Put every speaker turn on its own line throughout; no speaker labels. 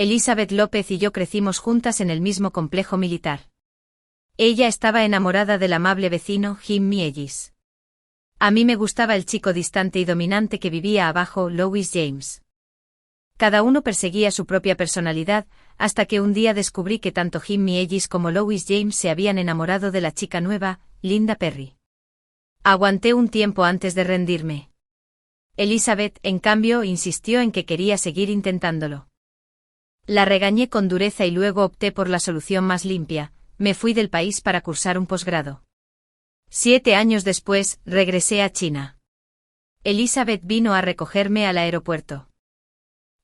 Elizabeth López y yo crecimos juntas en el mismo complejo militar. Ella estaba enamorada del amable vecino Jimmy Ellis. A mí me gustaba el chico distante y dominante que vivía abajo, Louis James. Cada uno perseguía su propia personalidad, hasta que un día descubrí que tanto Jimmy Ellis como Louis James se habían enamorado de la chica nueva, Linda Perry. Aguanté un tiempo antes de rendirme. Elizabeth, en cambio, insistió en que quería seguir intentándolo. La regañé con dureza y luego opté por la solución más limpia: me fui del país para cursar un posgrado. 7 años después, regresé a China. Elizabeth vino a recogerme al aeropuerto.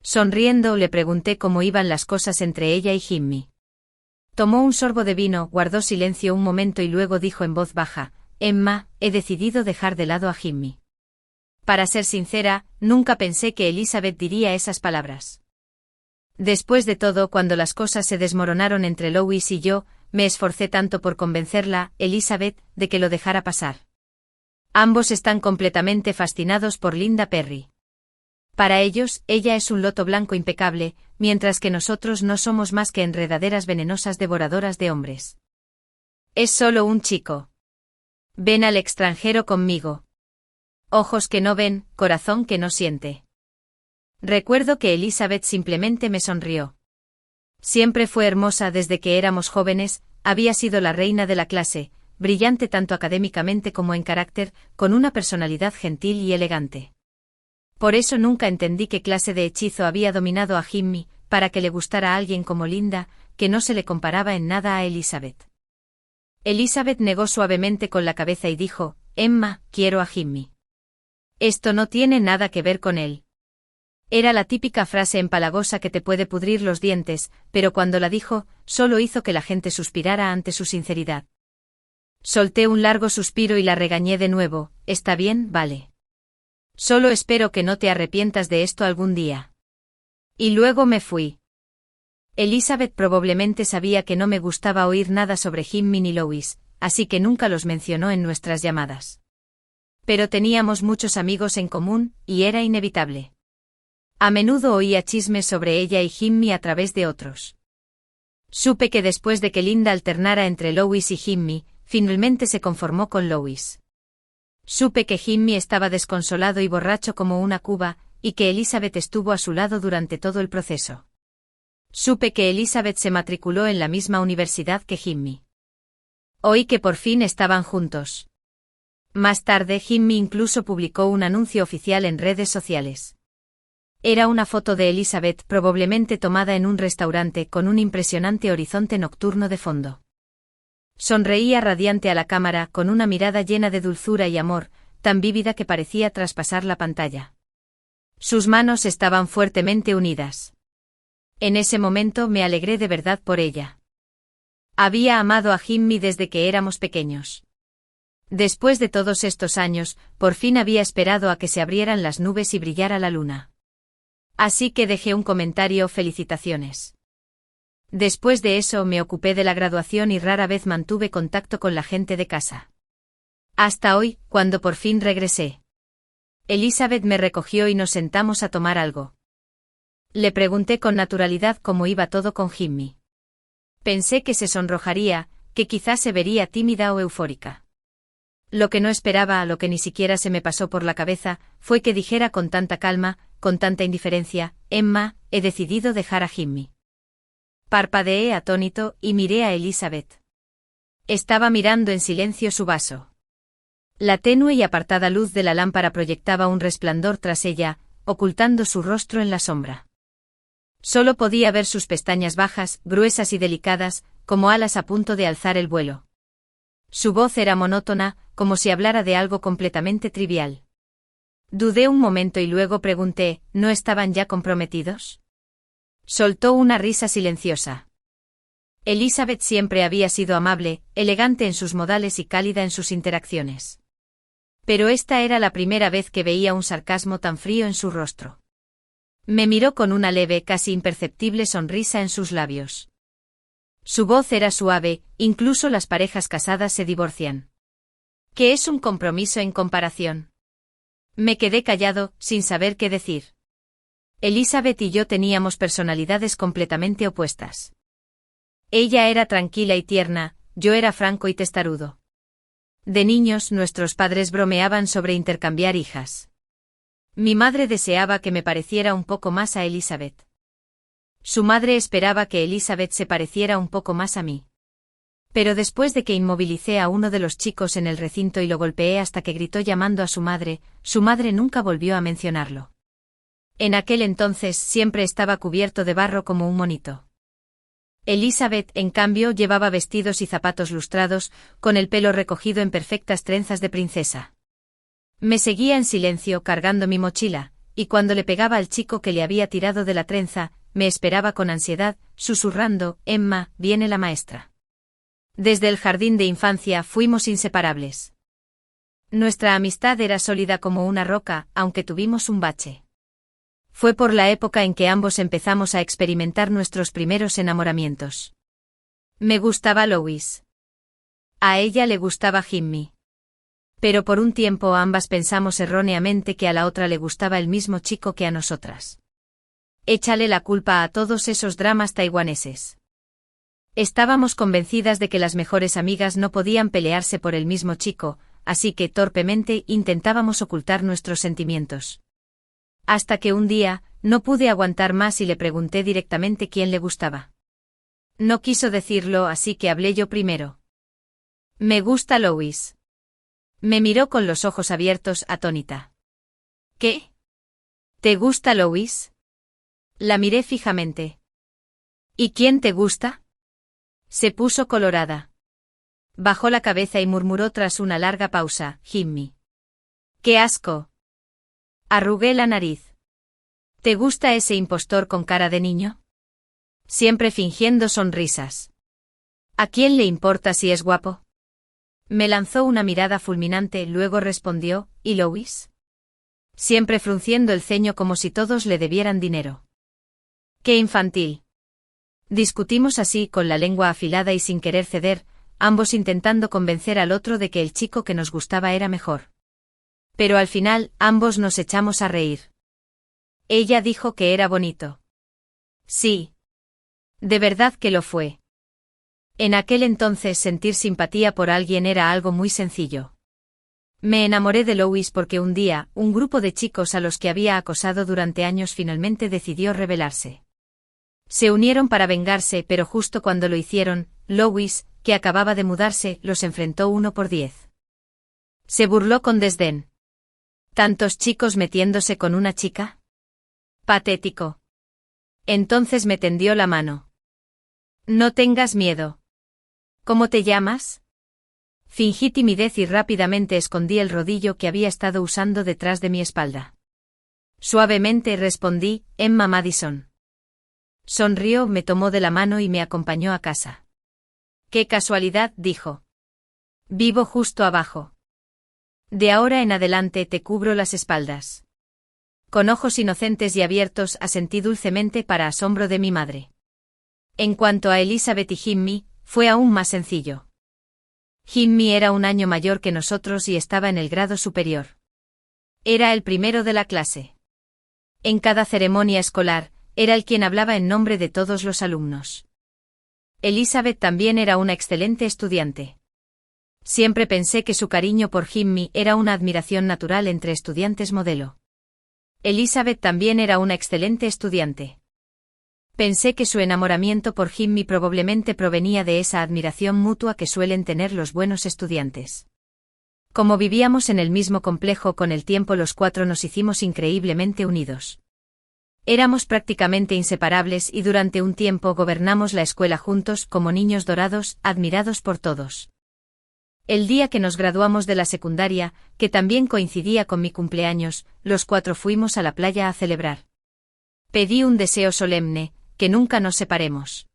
Sonriendo, le pregunté cómo iban las cosas entre ella y Jimmy. Tomó un sorbo de vino, guardó silencio un momento y luego dijo en voz baja: Emma, he decidido dejar de lado a Jimmy. Para ser sincera, nunca pensé que Elizabeth diría esas palabras. Después de todo, cuando las cosas se desmoronaron entre Louis y yo, me esforcé tanto por convencerla, Elizabeth, de que lo dejara pasar. Ambos están completamente fascinados por Linda Perry. Para ellos, ella es un loto blanco impecable, mientras que nosotros no somos más que enredaderas venenosas devoradoras de hombres. Es solo un chico. Ven al extranjero conmigo. Ojos que no ven, corazón que no siente. Recuerdo que Elizabeth simplemente me sonrió. Siempre fue hermosa desde que éramos jóvenes, había sido la reina de la clase, brillante tanto académicamente como en carácter, con una personalidad gentil y elegante. Por eso nunca entendí qué clase de hechizo había dominado a Jimmy, para que le gustara a alguien como Linda, que no se le comparaba en nada a Elizabeth. Elizabeth negó suavemente con la cabeza y dijo: Emma, quiero a Jimmy. Esto no tiene nada que ver con él. Era la típica frase empalagosa que te puede pudrir los dientes, pero cuando la dijo, solo hizo que la gente suspirara ante su sinceridad. Solté un largo suspiro y la regañé de nuevo: Está bien, vale. Solo espero que no te arrepientas de esto algún día. Y luego me fui. Elizabeth probablemente sabía que no me gustaba oír nada sobre Jimmy ni Louis, así que nunca los mencionó en nuestras llamadas. Pero teníamos muchos amigos en común, y era inevitable. A menudo oía chismes sobre ella y Jimmy a través de otros. Supe que después de que Linda alternara entre Louis y Jimmy, finalmente se conformó con Louis. Supe que Jimmy estaba desconsolado y borracho como una cuba, y que Elizabeth estuvo a su lado durante todo el proceso. Supe que Elizabeth se matriculó en la misma universidad que Jimmy. Oí que por fin estaban juntos. Más tarde, Jimmy incluso publicó un anuncio oficial en redes sociales. Era una foto de Elizabeth probablemente tomada en un restaurante con un impresionante horizonte nocturno de fondo. Sonreía radiante a la cámara con una mirada llena de dulzura y amor, tan vívida que parecía traspasar la pantalla. Sus manos estaban fuertemente unidas. En ese momento me alegré de verdad por ella. Había amado a Jimmy desde que éramos pequeños. Después de todos estos años, por fin había esperado a que se abrieran las nubes y brillara la luna. Así que dejé un comentario: felicitaciones. Después de eso me ocupé de la graduación y rara vez mantuve contacto con la gente de casa. Hasta hoy, cuando por fin regresé. Elizabeth me recogió y nos sentamos a tomar algo. Le pregunté con naturalidad cómo iba todo con Jimmy. Pensé que se sonrojaría, que quizás se vería tímida o eufórica. Lo que no esperaba, a lo que ni siquiera se me pasó por la cabeza, fue que dijera con tanta calma, con tanta indiferencia: Emma, he decidido dejar a Jimmy. Parpadeé atónito y miré a Elizabeth. Estaba mirando en silencio su vaso. La tenue y apartada luz de la lámpara proyectaba un resplandor tras ella, ocultando su rostro en la sombra. Solo podía ver sus pestañas bajas, gruesas y delicadas, como alas a punto de alzar el vuelo. Su voz era monótona, como si hablara de algo completamente trivial. Dudé un momento y luego pregunté: ¿no estaban ya comprometidos? Soltó una risa silenciosa. Elizabeth siempre había sido amable, elegante en sus modales y cálida en sus interacciones. Pero esta era la primera vez que veía un sarcasmo tan frío en su rostro. Me miró con una leve, casi imperceptible sonrisa en sus labios. Su voz era suave: incluso las parejas casadas se divorcian. ¿Qué es un compromiso en comparación? Me quedé callado, sin saber qué decir. Elizabeth y yo teníamos personalidades completamente opuestas. Ella era tranquila y tierna, yo era franco y testarudo. De niños, nuestros padres bromeaban sobre intercambiar hijas. Mi madre deseaba que me pareciera un poco más a Elizabeth. Su madre esperaba que Elizabeth se pareciera un poco más a mí. Pero después de que inmovilicé a uno de los chicos en el recinto y lo golpeé hasta que gritó llamando a su madre nunca volvió a mencionarlo. En aquel entonces siempre estaba cubierto de barro como un monito. Elizabeth, en cambio, llevaba vestidos y zapatos lustrados, con el pelo recogido en perfectas trenzas de princesa. Me seguía en silencio cargando mi mochila, y cuando le pegaba al chico que le había tirado de la trenza, me esperaba con ansiedad, susurrando: «Emma, viene la maestra». Desde el jardín de infancia fuimos inseparables. Nuestra amistad era sólida como una roca, aunque tuvimos un bache. Fue por la época en que ambos empezamos a experimentar nuestros primeros enamoramientos. Me gustaba Lois. A ella le gustaba Jimmy. Pero por un tiempo ambas pensamos erróneamente que a la otra le gustaba el mismo chico que a nosotras. Échale la culpa a todos esos dramas taiwaneses. Estábamos convencidas de que las mejores amigas no podían pelearse por el mismo chico, así que torpemente intentábamos ocultar nuestros sentimientos. Hasta que un día, no pude aguantar más y le pregunté directamente quién le gustaba. No quiso decirlo, así que hablé yo primero. «Me gusta Lois». Me miró con los ojos abiertos, atónita. «¿Qué? ¿Te gusta Lois?» La miré fijamente. «¿Y quién te gusta?» Se puso colorada. Bajó la cabeza y murmuró tras una larga pausa: «Jimmy». «¡Qué asco!». Arrugué la nariz. «¿Te gusta ese impostor con cara de niño?». Siempre fingiendo sonrisas. «¿A quién le importa si es guapo?». Me lanzó una mirada fulminante, luego respondió: «¿Y Lois?». Siempre frunciendo el ceño como si todos le debieran dinero. «¡Qué infantil!». Discutimos así, con la lengua afilada y sin querer ceder, ambos intentando convencer al otro de que el chico que nos gustaba era mejor. Pero al final, ambos nos echamos a reír. Ella dijo que era bonito. Sí. De verdad que lo fue. En aquel entonces sentir simpatía por alguien era algo muy sencillo. Me enamoré de Lois porque un día, un grupo de chicos a los que había acosado durante años finalmente decidió rebelarse. Se unieron para vengarse, pero justo cuando lo hicieron, Lois, que acababa de mudarse, los enfrentó 1 por 10. Se burló con desdén. ¿Tantos chicos metiéndose con una chica? Patético. Entonces me tendió la mano. «No tengas miedo». «¿Cómo te llamas?». Fingí timidez y rápidamente escondí el rodillo que había estado usando detrás de mi espalda. Suavemente respondí: «Emma Madison». Sonrió, me tomó de la mano y me acompañó a casa. «Qué casualidad», dijo. «Vivo justo abajo. De ahora en adelante te cubro las espaldas». Con ojos inocentes y abiertos asentí dulcemente para asombro de mi madre. En cuanto a Elizabeth y Jimmy, fue aún más sencillo. Jimmy era 1 año mayor que nosotros y estaba en el grado superior. Era el primero de la clase. En cada ceremonia escolar, era el quien hablaba en nombre de todos los alumnos. Elizabeth también era una excelente estudiante. Siempre pensé que su cariño por Jimmy era una admiración natural entre estudiantes modelo. Elizabeth también era una excelente estudiante. Pensé que su enamoramiento por Jimmy probablemente provenía de esa admiración mutua que suelen tener los buenos estudiantes. Como vivíamos en el mismo complejo, con el tiempo los 4 nos hicimos increíblemente unidos. Éramos prácticamente inseparables y durante un tiempo gobernamos la escuela juntos como niños dorados, admirados por todos. El día que nos graduamos de la secundaria, que también coincidía con mi cumpleaños, los 4 fuimos a la playa a celebrar. Pedí un deseo solemne: que nunca nos separemos.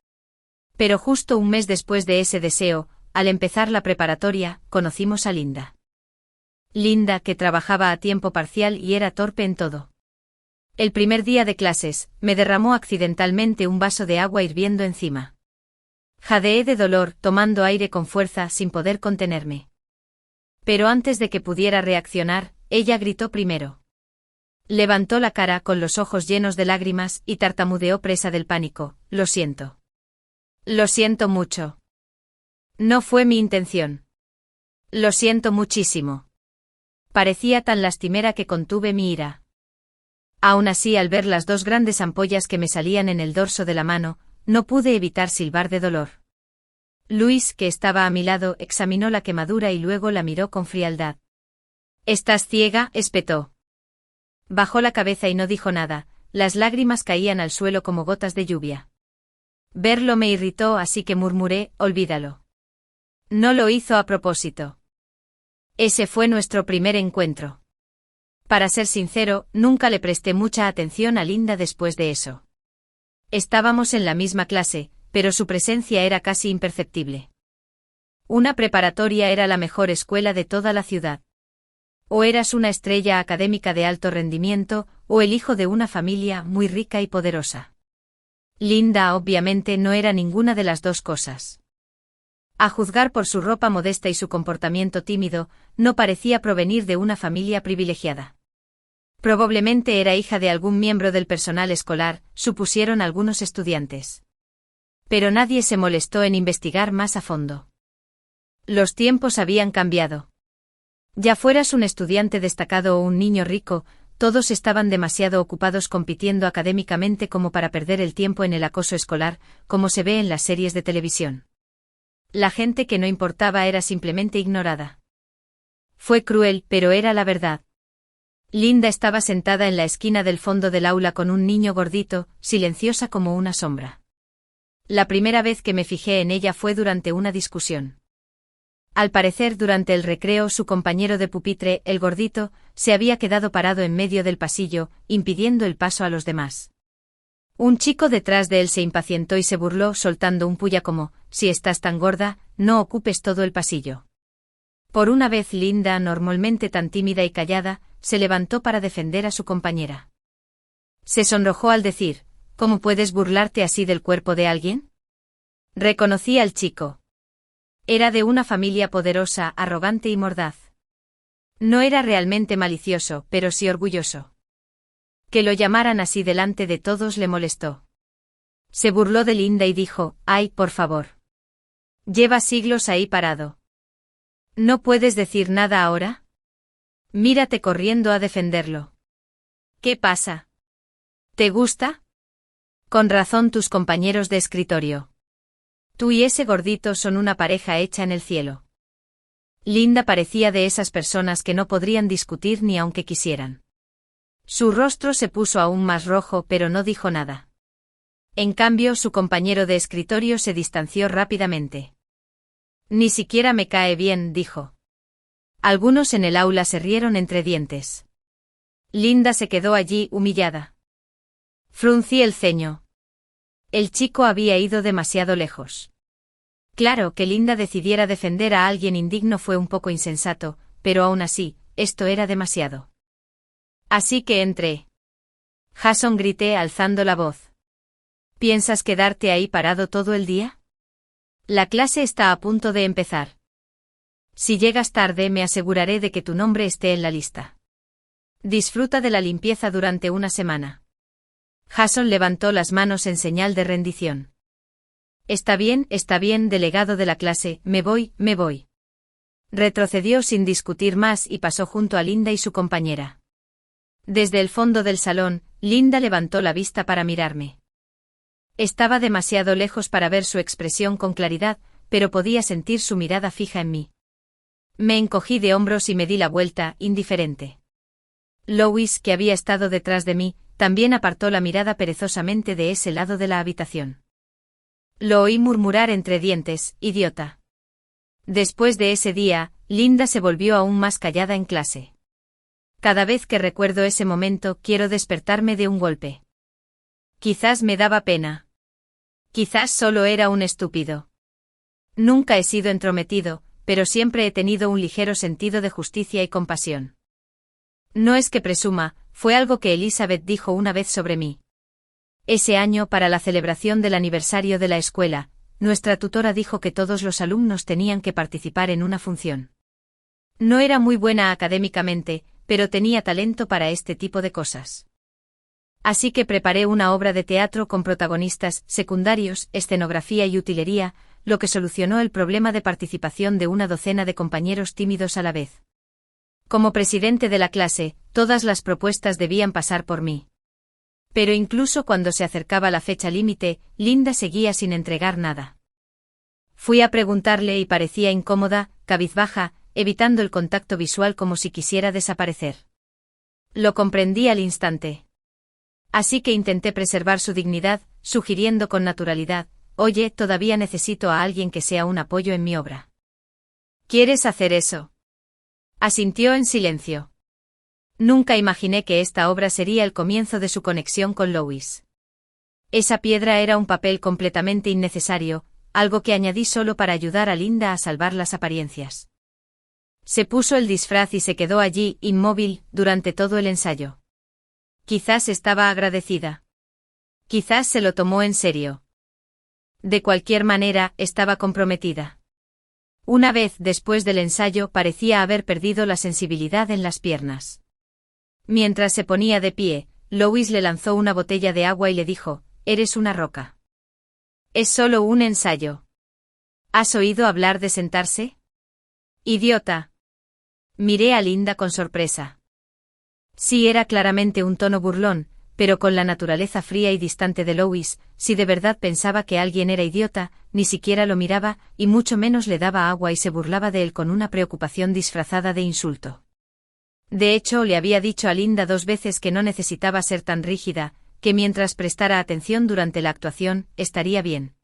Pero justo un mes después de ese deseo, al empezar la preparatoria, conocimos a Linda. Linda, que trabajaba a tiempo parcial y era torpe en todo. El primer día de clases, me derramó accidentalmente un vaso de agua hirviendo encima. Jadeé de dolor, tomando aire con fuerza sin poder contenerme. Pero antes de que pudiera reaccionar, ella gritó primero. Levantó la cara con los ojos llenos de lágrimas y tartamudeó presa del pánico. Lo siento. Lo siento mucho. No fue mi intención. Lo siento muchísimo. Parecía tan lastimera que contuve mi ira. Aún así, al ver las dos grandes ampollas que me salían en el dorso de la mano, no pude evitar silbar de dolor. Luis, que estaba a mi lado, examinó la quemadura y luego la miró con frialdad. «¿Estás ciega?», espetó. Bajó la cabeza y no dijo nada, las lágrimas caían al suelo como gotas de lluvia. Verlo me irritó, así que murmuré: «Olvídalo». No lo hizo a propósito. Ese fue nuestro primer encuentro. Para ser sincero, nunca le presté mucha atención a Linda después de eso. Estábamos en la misma clase, pero su presencia era casi imperceptible. Una preparatoria era la mejor escuela de toda la ciudad. O eras una estrella académica de alto rendimiento, o el hijo de una familia muy rica y poderosa. Linda obviamente no era ninguna de las dos cosas. A juzgar por su ropa modesta y su comportamiento tímido, no parecía provenir de una familia privilegiada. Probablemente era hija de algún miembro del personal escolar, supusieron algunos estudiantes. Pero nadie se molestó en investigar más a fondo. Los tiempos habían cambiado. Ya fueras un estudiante destacado o un niño rico, todos estaban demasiado ocupados compitiendo académicamente como para perder el tiempo en el acoso escolar, como se ve en las series de televisión. La gente que no importaba era simplemente ignorada. Fue cruel, pero era la verdad. Linda estaba sentada en la esquina del fondo del aula con un niño gordito, silenciosa como una sombra. La primera vez que me fijé en ella fue durante una discusión. Al parecer, durante el recreo, su compañero de pupitre, el gordito, se había quedado parado en medio del pasillo, impidiendo el paso a los demás. Un chico detrás de él se impacientó y se burló, soltando un puya como: «Si estás tan gorda, no ocupes todo el pasillo». Por una vez Linda, normalmente tan tímida y callada, se levantó para defender a su compañera. Se sonrojó al decir: «¿Cómo puedes burlarte así del cuerpo de alguien?». Reconocí al chico. Era de una familia poderosa, arrogante y mordaz. No era realmente malicioso, pero sí orgulloso. Que lo llamaran así delante de todos le molestó. Se burló de Linda y dijo: «Ay, por favor. Llevas siglos ahí parado. ¿No puedes decir nada ahora? Mírate corriendo a defenderlo. ¿Qué pasa? ¿Te gusta? Con razón tus compañeros de escritorio. Tú y ese gordito son una pareja hecha en el cielo». Linda parecía de esas personas que no podrían discutir ni aunque quisieran. Su rostro se puso aún más rojo, pero no dijo nada. En cambio, su compañero de escritorio se distanció rápidamente. «Ni siquiera me cae bien», dijo. Algunos en el aula se rieron entre dientes. Linda se quedó allí, humillada. Fruncí el ceño. El chico había ido demasiado lejos. Claro, que Linda decidiera defender a alguien indigno fue un poco insensato, pero aún así, esto era demasiado. Así que entré. «Jason», grité alzando la voz. «¿Piensas quedarte ahí parado todo el día? La clase está a punto de empezar. Si llegas tarde me aseguraré de que tu nombre esté en la lista. Disfruta de la limpieza durante una semana». Jason levantó las manos en señal de rendición. Está bien, delegado de la clase, me voy. Retrocedió sin discutir más y pasó junto a Linda y su compañera. Desde el fondo del salón, Linda levantó la vista para mirarme. Estaba demasiado lejos para ver su expresión con claridad, pero podía sentir su mirada fija en mí. Me encogí de hombros y me di la vuelta, indiferente. Lois, que había estado detrás de mí, también apartó la mirada perezosamente de ese lado de la habitación. Lo oí murmurar entre dientes: «Idiota». Después de ese día, Linda se volvió aún más callada en clase. Cada vez que recuerdo ese momento quiero despertarme de un golpe. Quizás me daba pena. Quizás solo era un estúpido. Nunca he sido entrometido, pero siempre he tenido un ligero sentido de justicia y compasión. No es que presuma, fue algo que Elizabeth dijo una vez sobre mí. Ese año, para la celebración del aniversario de la escuela, nuestra tutora dijo que todos los alumnos tenían que participar en una función. No era muy buena académicamente, pero tenía talento para este tipo de cosas. Así que preparé una obra de teatro con protagonistas secundarios, escenografía y utilería, lo que solucionó el problema de participación de una docena de compañeros tímidos a la vez. Como presidente de la clase, todas las propuestas debían pasar por mí. Pero incluso cuando se acercaba la fecha límite, Linda seguía sin entregar nada. Fui a preguntarle y parecía incómoda, cabizbaja, evitando el contacto visual como si quisiera desaparecer. Lo comprendí al instante. Así que intenté preservar su dignidad, sugiriendo con naturalidad: «Oye, todavía necesito a alguien que sea un apoyo en mi obra». «¿Quieres hacer eso?». Asintió en silencio. Nunca imaginé que esta obra sería el comienzo de su conexión con Lois. Esa piedra era un papel completamente innecesario, algo que añadí solo para ayudar a Linda a salvar las apariencias. Se puso el disfraz y se quedó allí, inmóvil, durante todo el ensayo. Quizás estaba agradecida. Quizás se lo tomó en serio. De cualquier manera, estaba comprometida. Una vez después del ensayo parecía haber perdido la sensibilidad en las piernas. Mientras se ponía de pie, Lois le lanzó una botella de agua y le dijo: «Eres una roca. Es solo un ensayo. ¿Has oído hablar de sentarse? Idiota». Miré a Linda con sorpresa. Sí, era claramente un tono burlón, pero con la naturaleza fría y distante de Lois, si de verdad pensaba que alguien era idiota, ni siquiera lo miraba, y mucho menos le daba agua y se burlaba de él con una preocupación disfrazada de insulto. De hecho, le había dicho a Linda 2 veces que no necesitaba ser tan rígida, que mientras prestara atención durante la actuación, estaría bien.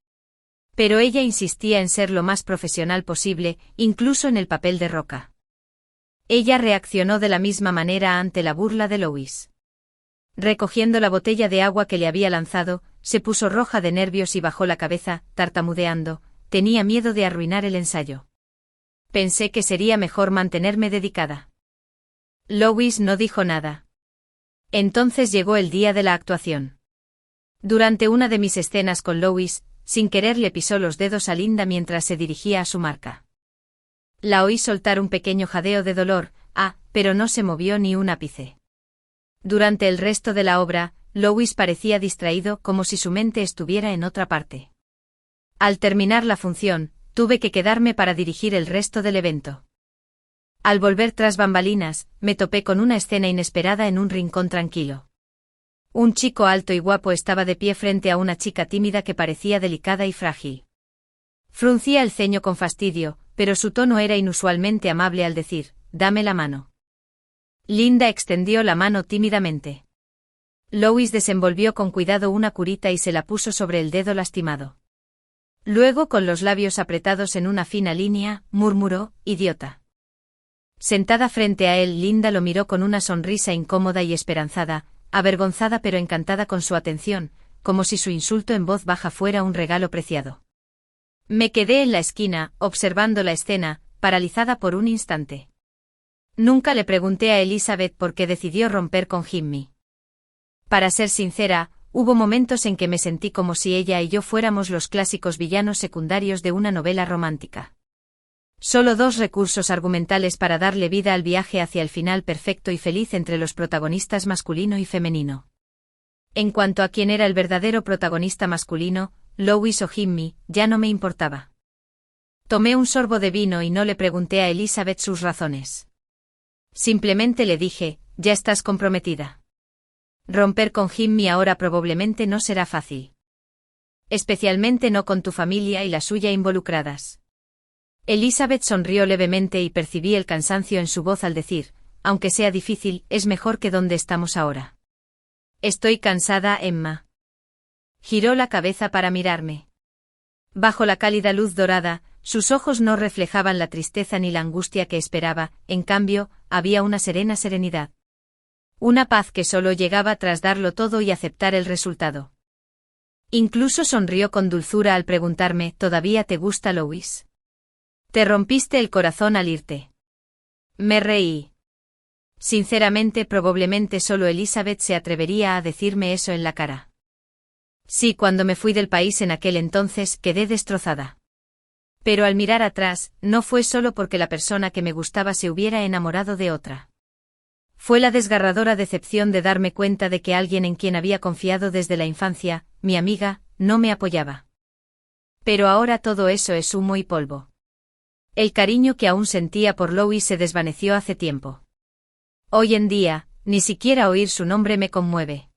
Pero ella insistía en ser lo más profesional posible, incluso en el papel de roca. Ella reaccionó de la misma manera ante la burla de Lois. Recogiendo la botella de agua que le había lanzado, se puso roja de nervios y bajó la cabeza, tartamudeando: «Tenía miedo de arruinar el ensayo. Pensé que sería mejor mantenerme dedicada». Lois no dijo nada. Entonces llegó el día de la actuación. Durante una de mis escenas con Lois, sin querer le pisó los dedos a Linda mientras se dirigía a su marca. La oí soltar un pequeño jadeo de dolor, pero no se movió ni un ápice. Durante el resto de la obra, Lois parecía distraído, como si su mente estuviera en otra parte. Al terminar la función, tuve que quedarme para dirigir el resto del evento. Al volver tras bambalinas, me topé con una escena inesperada en un rincón tranquilo. Un chico alto y guapo estaba de pie frente a una chica tímida que parecía delicada y frágil. Fruncía el ceño con fastidio, pero su tono era inusualmente amable al decir: «Dame la mano». Linda extendió la mano tímidamente. Lois desenvolvió con cuidado una curita y se la puso sobre el dedo lastimado. Luego, con los labios apretados en una fina línea, murmuró: «Idiota». Sentada frente a él, Linda lo miró con una sonrisa incómoda y esperanzada, avergonzada pero encantada con su atención, como si su insulto en voz baja fuera un regalo preciado. Me quedé en la esquina, observando la escena, paralizada por un instante. Nunca le pregunté a Elizabeth por qué decidió romper con Jimmy. Para ser sincera, hubo momentos en que me sentí como si ella y yo fuéramos los clásicos villanos secundarios de una novela romántica. Solo 2 recursos argumentales para darle vida al viaje hacia el final perfecto y feliz entre los protagonistas masculino y femenino. En cuanto a quién era el verdadero protagonista masculino, Lois o Jimmy, ya no me importaba. Tomé un sorbo de vino y no le pregunté a Elizabeth sus razones. Simplemente le dije: «Ya estás comprometida. Romper con Jimmy ahora probablemente no será fácil. Especialmente no con tu familia y la suya involucradas». Elizabeth sonrió levemente y percibí el cansancio en su voz al decir: «Aunque sea difícil, es mejor que donde estamos ahora». «Estoy cansada, Emma». Giró la cabeza para mirarme. Bajo la cálida luz dorada, sus ojos no reflejaban la tristeza ni la angustia que esperaba, en cambio, había una serena serenidad. Una paz que solo llegaba tras darlo todo y aceptar el resultado. Incluso sonrió con dulzura al preguntarme: «¿Todavía te gusta Lois? Te rompiste el corazón al irte». Me reí. Sinceramente, probablemente solo Elizabeth se atrevería a decirme eso en la cara. Sí, cuando me fui del país en aquel entonces, quedé destrozada. Pero al mirar atrás, no fue solo porque la persona que me gustaba se hubiera enamorado de otra. Fue la desgarradora decepción de darme cuenta de que alguien en quien había confiado desde la infancia, mi amiga, no me apoyaba. Pero ahora todo eso es humo y polvo. El cariño que aún sentía por Louis se desvaneció hace tiempo. Hoy en día, ni siquiera oír su nombre me conmueve.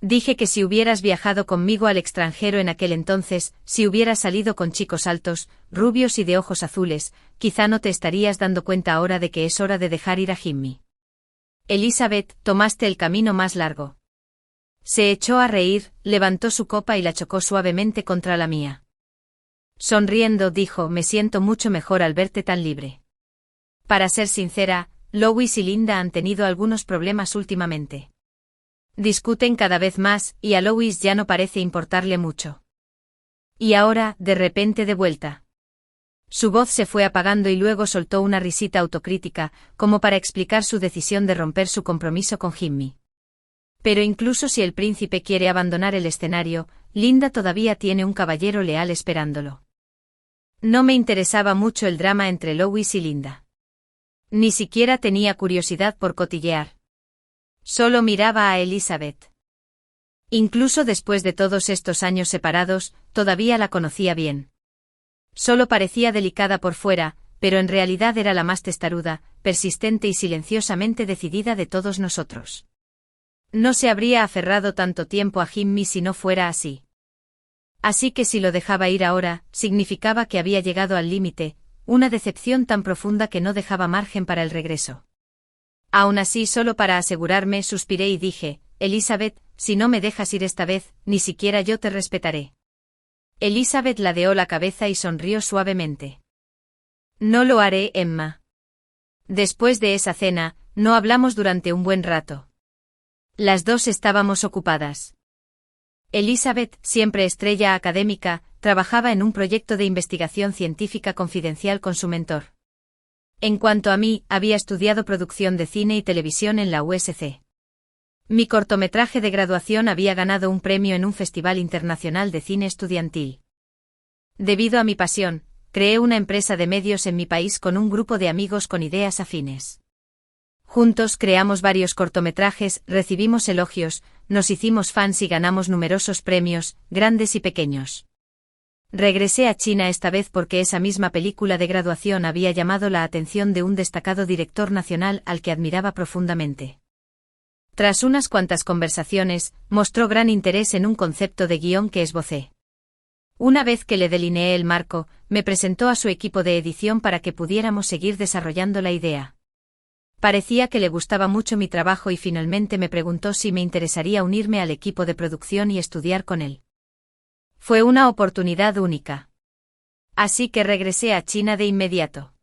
Dije que si hubieras viajado conmigo al extranjero en aquel entonces, si hubieras salido con chicos altos, rubios y de ojos azules, quizá no te estarías dando cuenta ahora de que es hora de dejar ir a Jimmy. Elizabeth, tomaste el camino más largo. Se echó a reír, levantó su copa y la chocó suavemente contra la mía. Sonriendo, dijo, me siento mucho mejor al verte tan libre. Para ser sincera, Louis y Linda han tenido algunos problemas últimamente. Discuten cada vez más, y a Louis ya no parece importarle mucho. Y ahora, de repente de vuelta. Su voz se fue apagando y luego soltó una risita autocrítica, como para explicar su decisión de romper su compromiso con Jimmy. Pero incluso si el príncipe quiere abandonar el escenario, Linda todavía tiene un caballero leal esperándolo. No me interesaba mucho el drama entre Louis y Linda. Ni siquiera tenía curiosidad por cotillear. Solo miraba a Elizabeth. Incluso después de todos estos años separados, todavía la conocía bien. Solo parecía delicada por fuera, pero en realidad era la más testaruda, persistente y silenciosamente decidida de todos nosotros. No se habría aferrado tanto tiempo a Jimmy si no fuera así. Así que si lo dejaba ir ahora, significaba que había llegado al límite, una decepción tan profunda que no dejaba margen para el regreso. Aún así, solo para asegurarme, suspiré y dije, Elizabeth, si no me dejas ir esta vez, ni siquiera yo te respetaré. Elizabeth ladeó la cabeza y sonrió suavemente. No lo haré, Emma. Después de esa cena, no hablamos durante un buen rato. Las dos estábamos ocupadas. Elizabeth, siempre estrella académica, trabajaba en un proyecto de investigación científica confidencial con su mentor. En cuanto a mí, había estudiado producción de cine y televisión en la USC. Mi cortometraje de graduación había ganado un premio en un festival internacional de cine estudiantil. Debido a mi pasión, creé una empresa de medios en mi país con un grupo de amigos con ideas afines. Juntos creamos varios cortometrajes, recibimos elogios, nos hicimos fans y ganamos numerosos premios, grandes y pequeños. Regresé a China esta vez porque esa misma película de graduación había llamado la atención de un destacado director nacional al que admiraba profundamente. Tras unas cuantas conversaciones, mostró gran interés en un concepto de guión que esbocé. Una vez que le delineé el marco, me presentó a su equipo de edición para que pudiéramos seguir desarrollando la idea. Parecía que le gustaba mucho mi trabajo y finalmente me preguntó si me interesaría unirme al equipo de producción y estudiar con él. Fue una oportunidad única. Así que regresé a China de inmediato.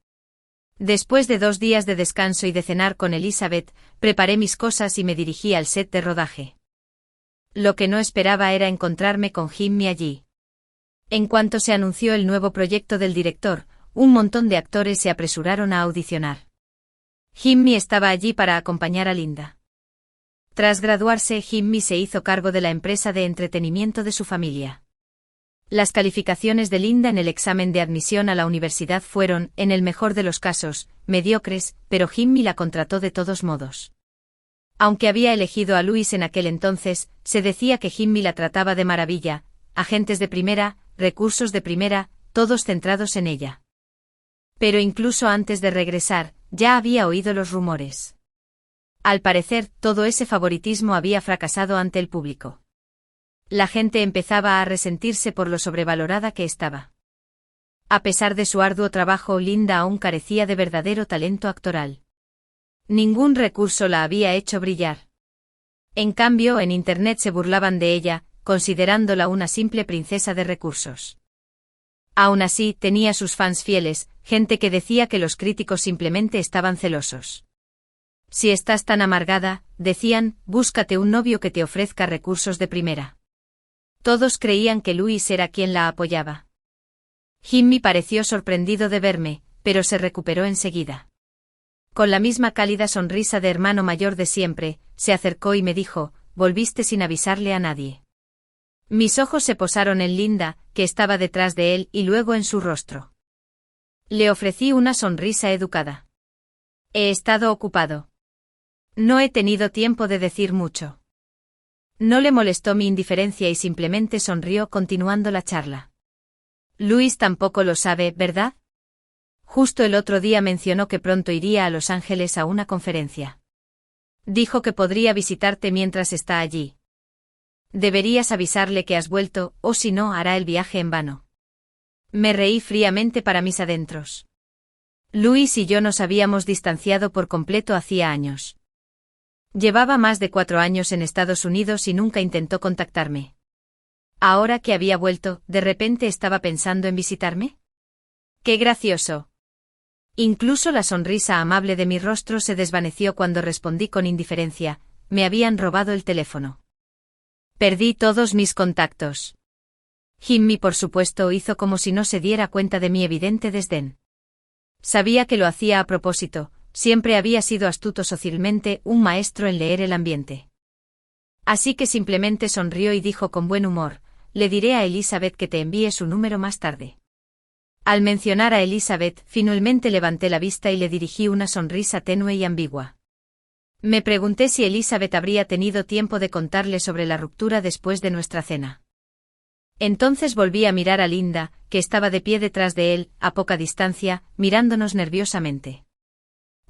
Después de 2 días de descanso y de cenar con Elizabeth, preparé mis cosas y me dirigí al set de rodaje. Lo que no esperaba era encontrarme con Jimmy allí. En cuanto se anunció el nuevo proyecto del director, un montón de actores se apresuraron a audicionar. Jimmy estaba allí para acompañar a Linda. Tras graduarse, Jimmy se hizo cargo de la empresa de entretenimiento de su familia. Las calificaciones de Linda en el examen de admisión a la universidad fueron, en el mejor de los casos, mediocres, pero Jimmy la contrató de todos modos. Aunque había elegido a Louis en aquel entonces, se decía que Jimmy la trataba de maravilla, agentes de primera, recursos de primera, todos centrados en ella. Pero incluso antes de regresar, ya había oído los rumores. Al parecer, todo ese favoritismo había fracasado ante el público. La gente empezaba a resentirse por lo sobrevalorada que estaba. A pesar de su arduo trabajo, Linda aún carecía de verdadero talento actoral. Ningún recurso la había hecho brillar. En cambio, en Internet se burlaban de ella, considerándola una simple princesa de recursos. Aún así, tenía sus fans fieles, gente que decía que los críticos simplemente estaban celosos. Si estás tan amargada, decían, búscate un novio que te ofrezca recursos de primera. Todos creían que Louis era quien la apoyaba. Jimmy pareció sorprendido de verme, pero se recuperó enseguida. Con la misma cálida sonrisa de hermano mayor de siempre, se acercó y me dijo, volviste sin avisarle a nadie. Mis ojos se posaron en Linda, que estaba detrás de él, y luego en su rostro. Le ofrecí una sonrisa educada. He estado ocupado. No he tenido tiempo de decir mucho. No le molestó mi indiferencia y simplemente sonrió continuando la charla. Luis tampoco lo sabe, ¿verdad? Justo el otro día mencionó que pronto iría a Los Ángeles a una conferencia. Dijo que podría visitarte mientras está allí. Deberías avisarle que has vuelto, o si no, hará el viaje en vano. Me reí fríamente para mis adentros. Luis y yo nos habíamos distanciado por completo hacía años. Llevaba más de 4 años en Estados Unidos y nunca intentó contactarme. Ahora que había vuelto, ¿de repente estaba pensando en visitarme? ¡Qué gracioso! Incluso la sonrisa amable de mi rostro se desvaneció cuando respondí con indiferencia: me habían robado el teléfono. Perdí todos mis contactos. Jimmy, por supuesto, hizo como si no se diera cuenta de mi evidente desdén. Sabía que lo hacía a propósito, siempre había sido astuto socialmente, un maestro en leer el ambiente. Así que simplemente sonrió y dijo con buen humor: le diré a Elizabeth que te envíe su número más tarde. Al mencionar a Elizabeth, finalmente levanté la vista y le dirigí una sonrisa tenue y ambigua. Me pregunté si Elizabeth habría tenido tiempo de contarle sobre la ruptura después de nuestra cena. Entonces volví a mirar a Linda, que estaba de pie detrás de él, a poca distancia, mirándonos nerviosamente.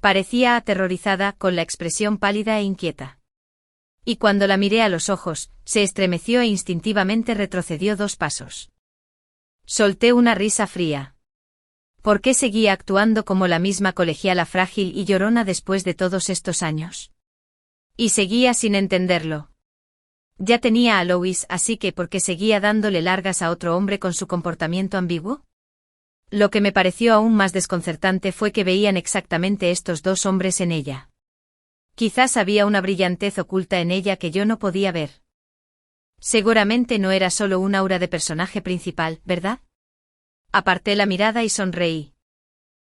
Parecía aterrorizada, con la expresión pálida e inquieta. Y cuando la miré a los ojos, se estremeció e instintivamente retrocedió 2 pasos. Solté una risa fría. ¿Por qué seguía actuando como la misma colegiala frágil y llorona después de todos estos años? Y seguía sin entenderlo. Ya tenía a Lois, así que ¿por qué seguía dándole largas a otro hombre con su comportamiento ambiguo? Lo que me pareció aún más desconcertante fue que veían exactamente estos 2 hombres en ella. Quizás había una brillantez oculta en ella que yo no podía ver. Seguramente no era solo un aura de personaje principal, ¿verdad? Aparté la mirada y sonreí.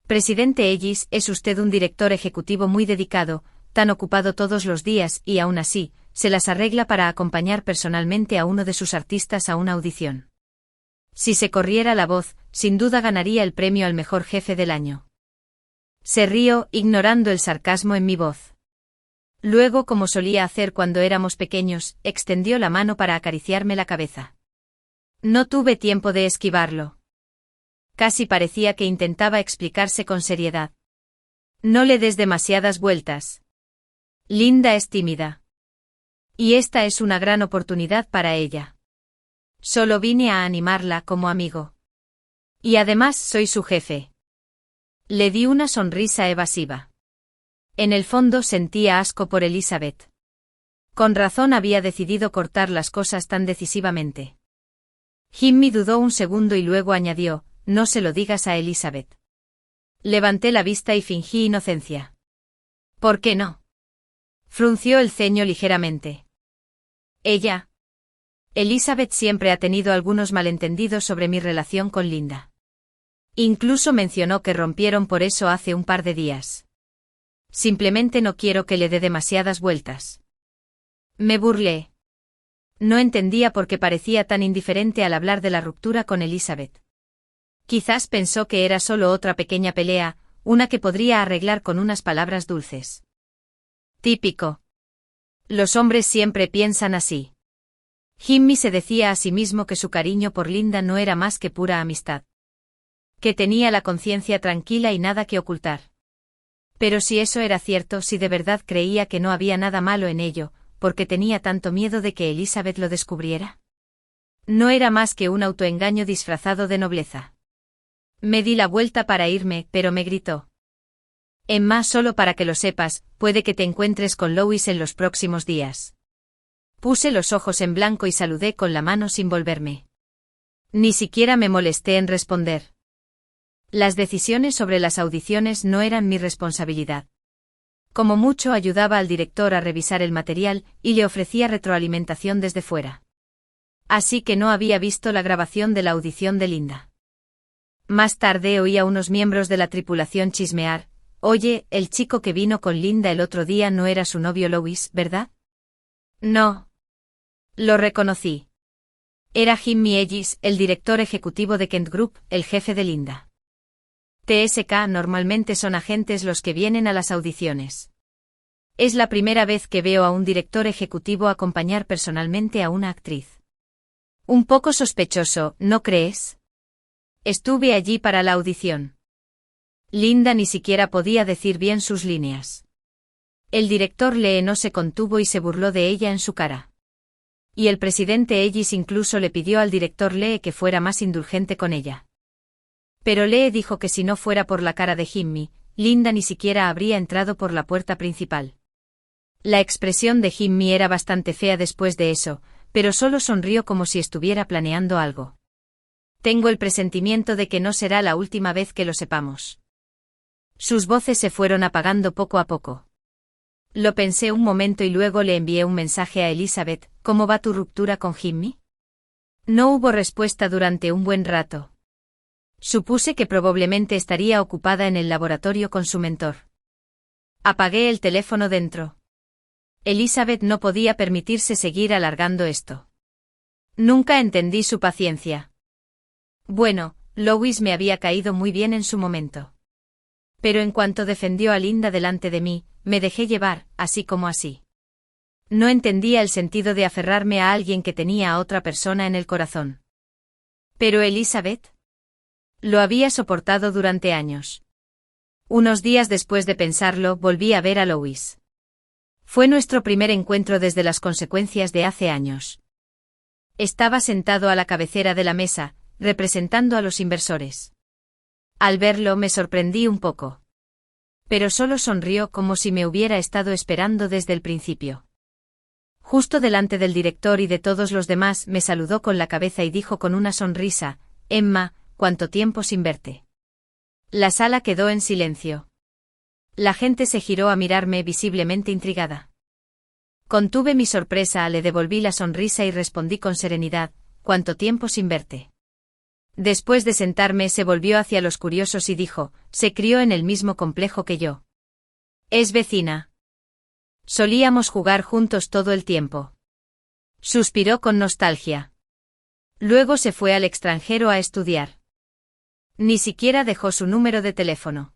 Presidente Ellis, es usted un director ejecutivo muy dedicado, tan ocupado todos los días y aún así, se las arregla para acompañar personalmente a uno de sus artistas a una audición. Si se corriera la voz, sin duda ganaría el premio al mejor jefe del año. Se rió, ignorando el sarcasmo en mi voz. Luego, como solía hacer cuando éramos pequeños, extendió la mano para acariciarme la cabeza. No tuve tiempo de esquivarlo. Casi parecía que intentaba explicarse con seriedad. No le des demasiadas vueltas. Linda es tímida. Y esta es una gran oportunidad para ella. Solo vine a animarla como amigo. Y además soy su jefe. Le di una sonrisa evasiva. En el fondo sentía asco por Elizabeth. Con razón había decidido cortar las cosas tan decisivamente. Jimmy dudó un segundo y luego añadió: no se lo digas a Elizabeth. Levanté la vista y fingí inocencia. ¿Por qué no? Frunció el ceño ligeramente. Ella. Elizabeth siempre ha tenido algunos malentendidos sobre mi relación con Linda. Incluso mencionó que rompieron por eso hace un par de días. Simplemente no quiero que le dé demasiadas vueltas. Me burlé. No entendía por qué parecía tan indiferente al hablar de la ruptura con Elizabeth. Quizás pensó que era solo otra pequeña pelea, una que podría arreglar con unas palabras dulces. Típico. Los hombres siempre piensan así. Jimmy se decía a sí mismo que su cariño por Linda no era más que pura amistad. Que tenía la conciencia tranquila y nada que ocultar. Pero si eso era cierto, si de verdad creía que no había nada malo en ello, ¿por qué tenía tanto miedo de que Elizabeth lo descubriera? No era más que un autoengaño disfrazado de nobleza. Me di la vuelta para irme, pero me gritó: Emma, solo para que lo sepas, puede que te encuentres con Lois en los próximos días. Puse los ojos en blanco y saludé con la mano sin volverme. Ni siquiera me molesté en responder. Las decisiones sobre las audiciones no eran mi responsabilidad. Como mucho ayudaba al director a revisar el material y le ofrecía retroalimentación desde fuera. Así que no había visto la grabación de la audición de Linda. Más tarde oí a unos miembros de la tripulación chismear: oye, el chico que vino con Linda el otro día no era su novio Lois, ¿verdad? No. Lo reconocí. Era Jimmy Ellis, el director ejecutivo de Kent Group, el jefe de Linda. TSK normalmente son agentes los que vienen a las audiciones. Es la primera vez que veo a un director ejecutivo acompañar personalmente a una actriz. Un poco sospechoso, ¿no crees? Estuve allí para la audición. Linda ni siquiera podía decir bien sus líneas. El director Lee no se contuvo y se burló de ella en su cara. Y el presidente Ellis incluso le pidió al director Lee que fuera más indulgente con ella. Pero Lee dijo que si no fuera por la cara de Jimmy, Linda ni siquiera habría entrado por la puerta principal. La expresión de Jimmy era bastante fea después de eso, pero solo sonrió como si estuviera planeando algo. Tengo el presentimiento de que no será la última vez que lo sepamos. Sus voces se fueron apagando poco a poco. Lo pensé un momento y luego le envié un mensaje a Elizabeth: ¿cómo va tu ruptura con Jimmy? No hubo respuesta durante un buen rato. Supuse que probablemente estaría ocupada en el laboratorio con su mentor. Apagué el teléfono dentro. Elizabeth no podía permitirse seguir alargando esto. Nunca entendí su paciencia. Bueno, Lois me había caído muy bien en su momento. Pero en cuanto defendió a Linda delante de mí, me dejé llevar, así como así. No entendía el sentido de aferrarme a alguien que tenía a otra persona en el corazón. Pero Elizabeth lo había soportado durante años. Unos días después de pensarlo, volví a ver a Lois. Fue nuestro primer encuentro desde las consecuencias de hace años. Estaba sentado a la cabecera de la mesa, representando a los inversores. Al verlo me sorprendí un poco. Pero solo sonrió como si me hubiera estado esperando desde el principio. Justo delante del director y de todos los demás me saludó con la cabeza y dijo con una sonrisa: Emma, ¿cuánto tiempo sin verte? La sala quedó en silencio. La gente se giró a mirarme visiblemente intrigada. Contuve mi sorpresa, le devolví la sonrisa y respondí con serenidad: ¿cuánto tiempo sin verte? Después de sentarme se volvió hacia los curiosos y dijo: se crió en el mismo complejo que yo. Es vecina. Solíamos jugar juntos todo el tiempo. Suspiró con nostalgia. Luego se fue al extranjero a estudiar. Ni siquiera dejó su número de teléfono.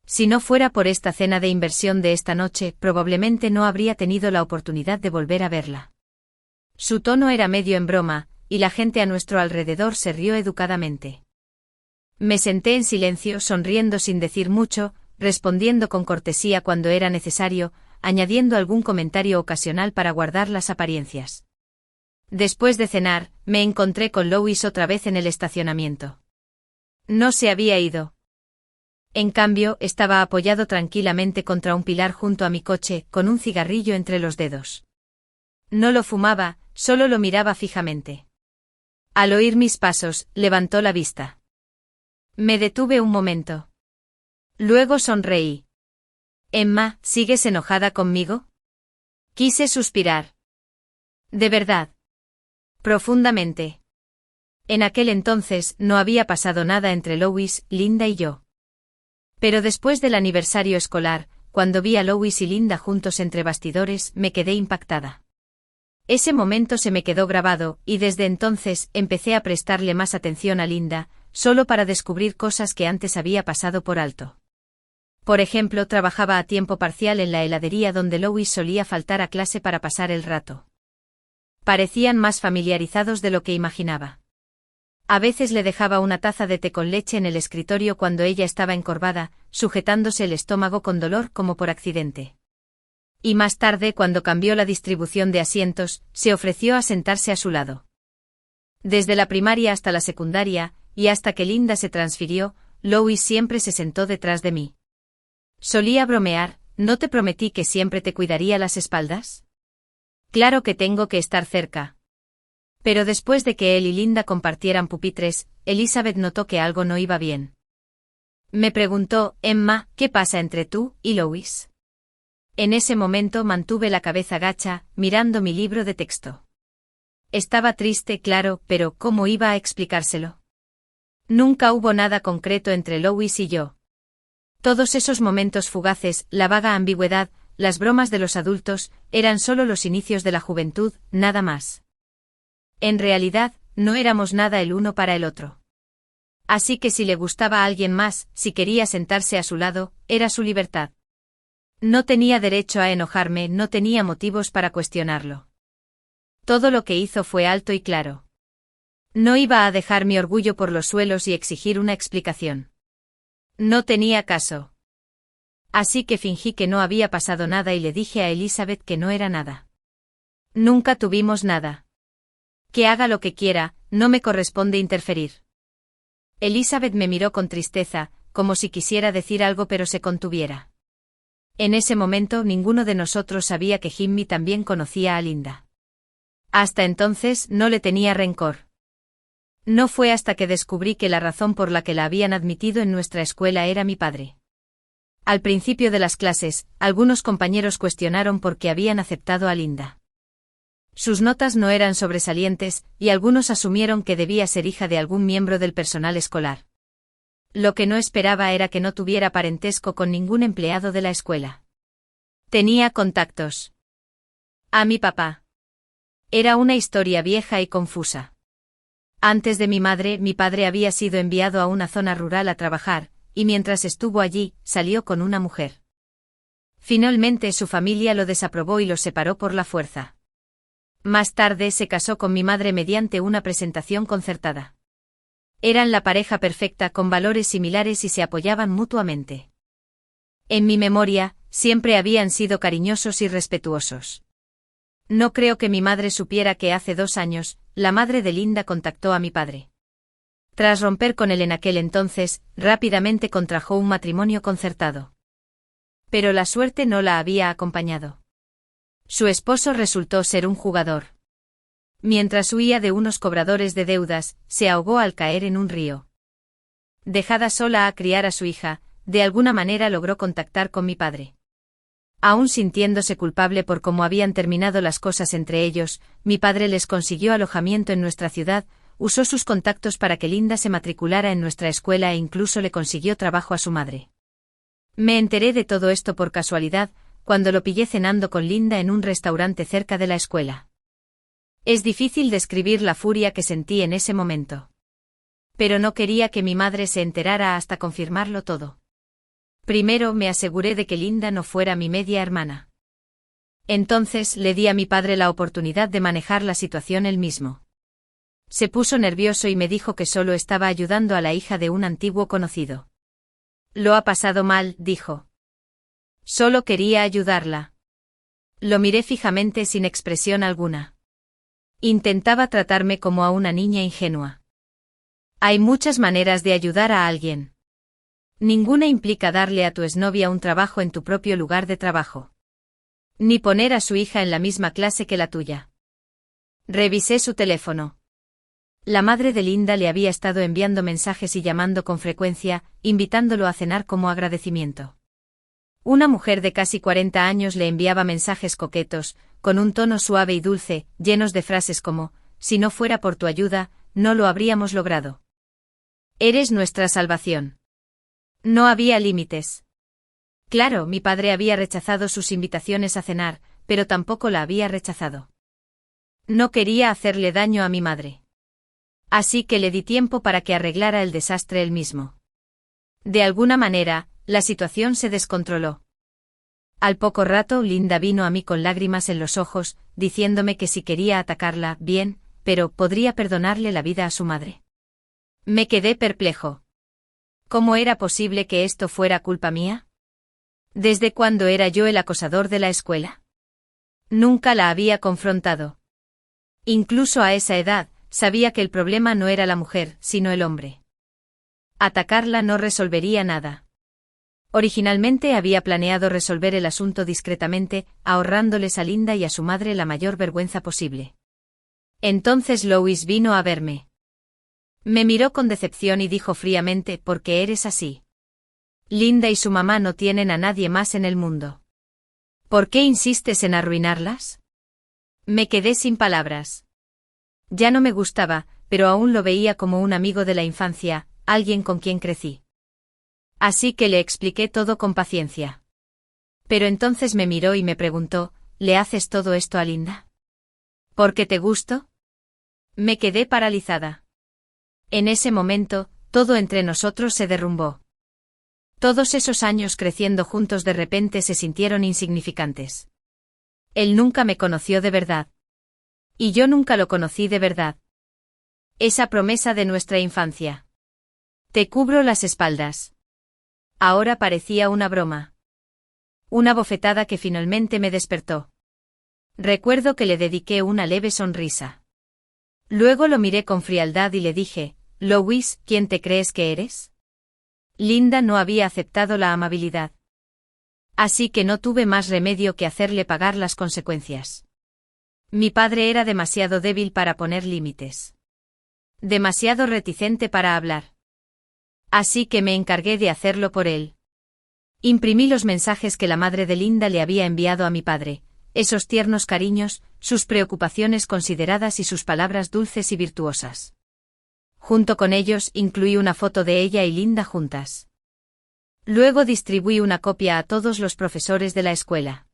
Si no fuera por esta cena de inversión de esta noche, probablemente no habría tenido la oportunidad de volver a verla. Su tono era medio en broma, y la gente a nuestro alrededor se rió educadamente. Me senté en silencio, sonriendo sin decir mucho, respondiendo con cortesía cuando era necesario, añadiendo algún comentario ocasional para guardar las apariencias. Después de cenar, me encontré con Lois otra vez en el estacionamiento. No se había ido. En cambio, estaba apoyado tranquilamente contra un pilar junto a mi coche, con un cigarrillo entre los dedos. No lo fumaba, solo lo miraba fijamente. Al oír mis pasos, levantó la vista. Me detuve un momento. Luego sonreí. Emma, ¿sigues enojada conmigo? Quise suspirar. ¿De verdad? Profundamente. En aquel entonces no había pasado nada entre Lois, Linda y yo. Pero después del aniversario escolar, cuando vi a Lois y Linda juntos entre bastidores, me quedé impactada. Ese momento se me quedó grabado, y desde entonces empecé a prestarle más atención a Linda, solo para descubrir cosas que antes había pasado por alto. Por ejemplo, trabajaba a tiempo parcial en la heladería donde Lois solía faltar a clase para pasar el rato. Parecían más familiarizados de lo que imaginaba. A veces le dejaba una taza de té con leche en el escritorio cuando ella estaba encorvada, sujetándose el estómago con dolor como por accidente. Y más tarde, cuando cambió la distribución de asientos, se ofreció a sentarse a su lado. Desde la primaria hasta la secundaria, y hasta que Linda se transfirió, Lois siempre se sentó detrás de mí. Solía bromear: ¿no te prometí que siempre te cuidaría las espaldas? Claro que tengo que estar cerca. Pero después de que él y Linda compartieran pupitres, Elizabeth notó que algo no iba bien. Me preguntó: Emma, ¿qué pasa entre tú y Lois? En ese momento mantuve la cabeza gacha, mirando mi libro de texto. Estaba triste, claro, pero ¿cómo iba a explicárselo? Nunca hubo nada concreto entre Lois y yo. Todos esos momentos fugaces, la vaga ambigüedad, las bromas de los adultos, eran solo los inicios de la juventud, nada más. En realidad, no éramos nada el uno para el otro. Así que si le gustaba a alguien más, si quería sentarse a su lado, era su libertad. No tenía derecho a enojarme, no tenía motivos para cuestionarlo. Todo lo que hizo fue alto y claro. No iba a dejar mi orgullo por los suelos y exigir una explicación. No tenía caso. Así que fingí que no había pasado nada y le dije a Elizabeth que no era nada. Nunca tuvimos nada. Que haga lo que quiera, no me corresponde interferir. Elizabeth me miró con tristeza, como si quisiera decir algo pero se contuviera. En ese momento ninguno de nosotros sabía que Jimmy también conocía a Linda. Hasta entonces no le tenía rencor. No fue hasta que descubrí que la razón por la que la habían admitido en nuestra escuela era mi padre. Al principio de las clases, algunos compañeros cuestionaron por qué habían aceptado a Linda. Sus notas no eran sobresalientes, y algunos asumieron que debía ser hija de algún miembro del personal escolar. Lo que no esperaba era que no tuviera parentesco con ningún empleado de la escuela. Tenía contactos. A mi papá. Era una historia vieja y confusa. Antes de mi madre, mi padre había sido enviado a una zona rural a trabajar, y mientras estuvo allí, salió con una mujer. Finalmente su familia lo desaprobó y los separó por la fuerza. Más tarde se casó con mi madre mediante una presentación concertada. Eran la pareja perfecta con valores similares y se apoyaban mutuamente. En mi memoria, siempre habían sido cariñosos y respetuosos. No creo que mi madre supiera que hace 2 años, la madre de Linda contactó a mi padre. Tras romper con él en aquel entonces, rápidamente contrajo un matrimonio concertado. Pero la suerte no la había acompañado. Su esposo resultó ser un jugador. Mientras huía de unos cobradores de deudas, se ahogó al caer en un río. Dejada sola a criar a su hija, de alguna manera logró contactar con mi padre. Aún sintiéndose culpable por cómo habían terminado las cosas entre ellos, mi padre les consiguió alojamiento en nuestra ciudad, usó sus contactos para que Linda se matriculara en nuestra escuela e incluso le consiguió trabajo a su madre. Me enteré de todo esto por casualidad, cuando lo pillé cenando con Linda en un restaurante cerca de la escuela. Es difícil describir la furia que sentí en ese momento. Pero no quería que mi madre se enterara hasta confirmarlo todo. Primero me aseguré de que Linda no fuera mi media hermana. Entonces le di a mi padre la oportunidad de manejar la situación él mismo. Se puso nervioso y me dijo que solo estaba ayudando a la hija de un antiguo conocido. Lo ha pasado mal, dijo. Solo quería ayudarla. Lo miré fijamente sin expresión alguna. Intentaba tratarme como a una niña ingenua. Hay muchas maneras de ayudar a alguien. Ninguna implica darle a tu exnovia un trabajo en tu propio lugar de trabajo. Ni poner a su hija en la misma clase que la tuya. Revisé su teléfono. La madre de Linda le había estado enviando mensajes y llamando con frecuencia, invitándolo a cenar como agradecimiento. Una mujer de casi 40 años le enviaba mensajes coquetos, con un tono suave y dulce, llenos de frases como, si no fuera por tu ayuda, no lo habríamos logrado. Eres nuestra salvación. No había límites. Claro, mi padre había rechazado sus invitaciones a cenar, pero tampoco la había rechazado. No quería hacerle daño a mi madre. Así que le di tiempo para que arreglara el desastre él mismo. De alguna manera, la situación se descontroló. Al poco rato, Linda vino a mí con lágrimas en los ojos, diciéndome que si quería atacarla, bien, pero podría perdonarle la vida a su madre. Me quedé perplejo. ¿Cómo era posible que esto fuera culpa mía? ¿Desde cuándo era yo el acosador de la escuela? Nunca la había confrontado. Incluso a esa edad, sabía que el problema no era la mujer, sino el hombre. Atacarla no resolvería nada. Originalmente había planeado resolver el asunto discretamente, ahorrándoles a Linda y a su madre la mayor vergüenza posible. Entonces Lois vino a verme. Me miró con decepción y dijo fríamente, ¿por qué eres así? Linda y su mamá no tienen a nadie más en el mundo. ¿Por qué insistes en arruinarlas? Me quedé sin palabras. Ya no me gustaba, pero aún lo veía como un amigo de la infancia, alguien con quien crecí. Así que le expliqué todo con paciencia. Pero entonces me miró y me preguntó, ¿le haces todo esto a Linda? ¿Por qué te gusto? Me quedé paralizada. En ese momento, todo entre nosotros se derrumbó. Todos esos años creciendo juntos de repente se sintieron insignificantes. Él nunca me conoció de verdad. Y yo nunca lo conocí de verdad. Esa promesa de nuestra infancia. Te cubro las espaldas. Ahora parecía una broma. Una bofetada que finalmente me despertó. Recuerdo que le dediqué una leve sonrisa. Luego lo miré con frialdad y le dije, Louis, ¿quién te crees que eres? Linda no había aceptado la amabilidad. Así que no tuve más remedio que hacerle pagar las consecuencias. Mi padre era demasiado débil para poner límites. Demasiado reticente para hablar. Así que me encargué de hacerlo por él. Imprimí los mensajes que la madre de Linda le había enviado a mi padre, esos tiernos cariños, sus preocupaciones consideradas y sus palabras dulces y virtuosas. Junto con ellos incluí una foto de ella y Linda juntas. Luego distribuí una copia a todos los profesores de la escuela.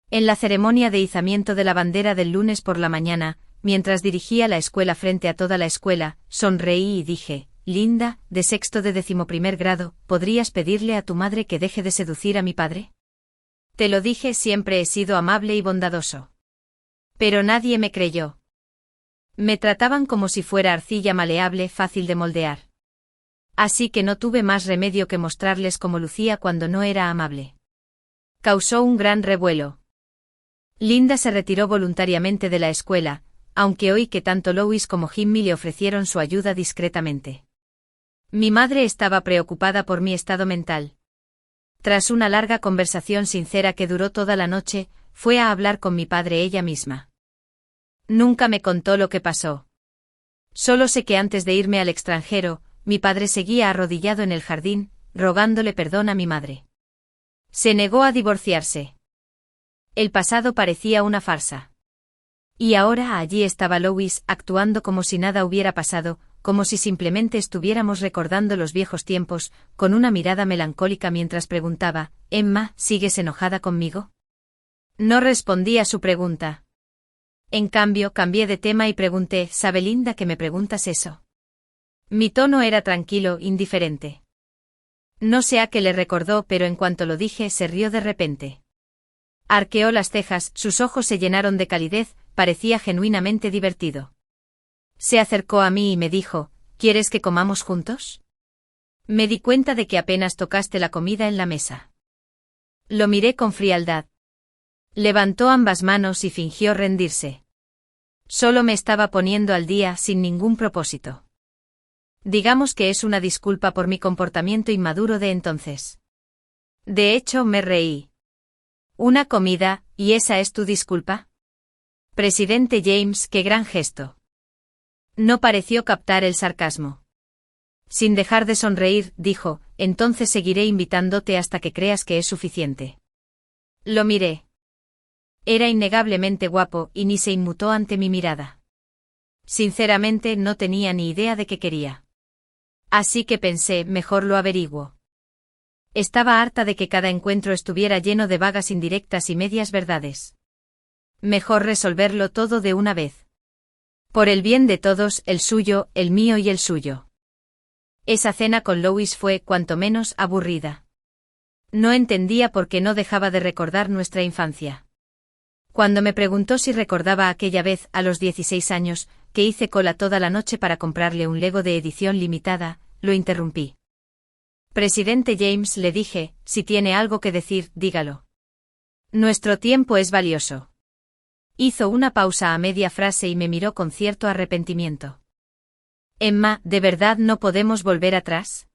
En la ceremonia de izamiento de la bandera del lunes por la mañana, mientras dirigía la escuela frente a toda la escuela, sonreí y dije, Linda, de sexto de 11º grado, ¿podrías pedirle a tu madre que deje de seducir a mi padre? Te lo dije, siempre he sido amable y bondadoso. Pero nadie me creyó. Me trataban como si fuera arcilla maleable, fácil de moldear. Así que no tuve más remedio que mostrarles cómo lucía cuando no era amable. Causó un gran revuelo. Linda se retiró voluntariamente de la escuela, aunque oí que tanto Louis como Jimmy le ofrecieron su ayuda discretamente. Mi madre estaba preocupada por mi estado mental. Tras una larga conversación sincera que duró toda la noche, fue a hablar con mi padre ella misma. Nunca me contó lo que pasó. Solo sé que antes de irme al extranjero, mi padre seguía arrodillado en el jardín, rogándole perdón a mi madre. Se negó a divorciarse. El pasado parecía una farsa. Y ahora allí estaba Louis, actuando como si nada hubiera pasado, como si simplemente estuviéramos recordando los viejos tiempos, con una mirada melancólica mientras preguntaba, Emma, ¿sigues enojada conmigo? No respondí a su pregunta. En cambio, cambié de tema y pregunté, ¿sabe Linda que me preguntas eso? Mi tono era tranquilo, indiferente. No sé a qué le recordó, pero en cuanto lo dije, se rió de repente. Arqueó las cejas, sus ojos se llenaron de calidez, parecía genuinamente divertido. Se acercó a mí y me dijo, ¿quieres que comamos juntos? Me di cuenta de que apenas tocaste la comida en la mesa. Lo miré con frialdad. Levantó ambas manos y fingió rendirse. Solo me estaba poniendo al día sin ningún propósito. Digamos que es una disculpa por mi comportamiento inmaduro de entonces. De hecho, me reí. ¿Una comida, y esa es tu disculpa? Presidente James, qué gran gesto. No pareció captar el sarcasmo. Sin dejar de sonreír, dijo, entonces seguiré invitándote hasta que creas que es suficiente. Lo miré. Era innegablemente guapo y ni se inmutó ante mi mirada. Sinceramente no tenía ni idea de qué quería. Así que pensé, mejor lo averiguo. Estaba harta de que cada encuentro estuviera lleno de vagas indirectas y medias verdades. Mejor resolverlo todo de una vez. Por el bien de todos, el suyo, el mío y el suyo. Esa cena con Louis fue, cuanto menos, aburrida. No entendía por qué no dejaba de recordar nuestra infancia. Cuando me preguntó si recordaba aquella vez, a los 16 años, que hice cola toda la noche para comprarle un Lego de edición limitada, lo interrumpí. Presidente James, le dije, si tiene algo que decir, dígalo. Nuestro tiempo es valioso. Hizo una pausa a media frase y me miró con cierto arrepentimiento. Emma, ¿de verdad no podemos volver atrás?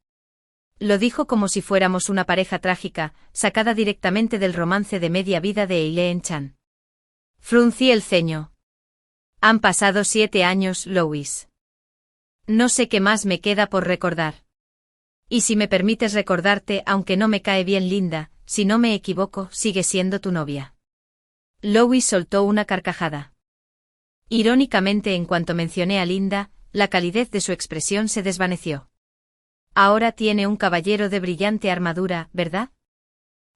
Lo dijo como si fuéramos una pareja trágica, sacada directamente del romance de media vida de Eileen Chan. Fruncí el ceño. Han pasado 7 años, Louis. No sé qué más me queda por recordar. Y si me permites recordarte, aunque no me cae bien Linda, si no me equivoco, sigue siendo tu novia. Louis soltó una carcajada. Irónicamente, en cuanto mencioné a Linda, la calidez de su expresión se desvaneció. Ahora tiene un caballero de brillante armadura, ¿verdad?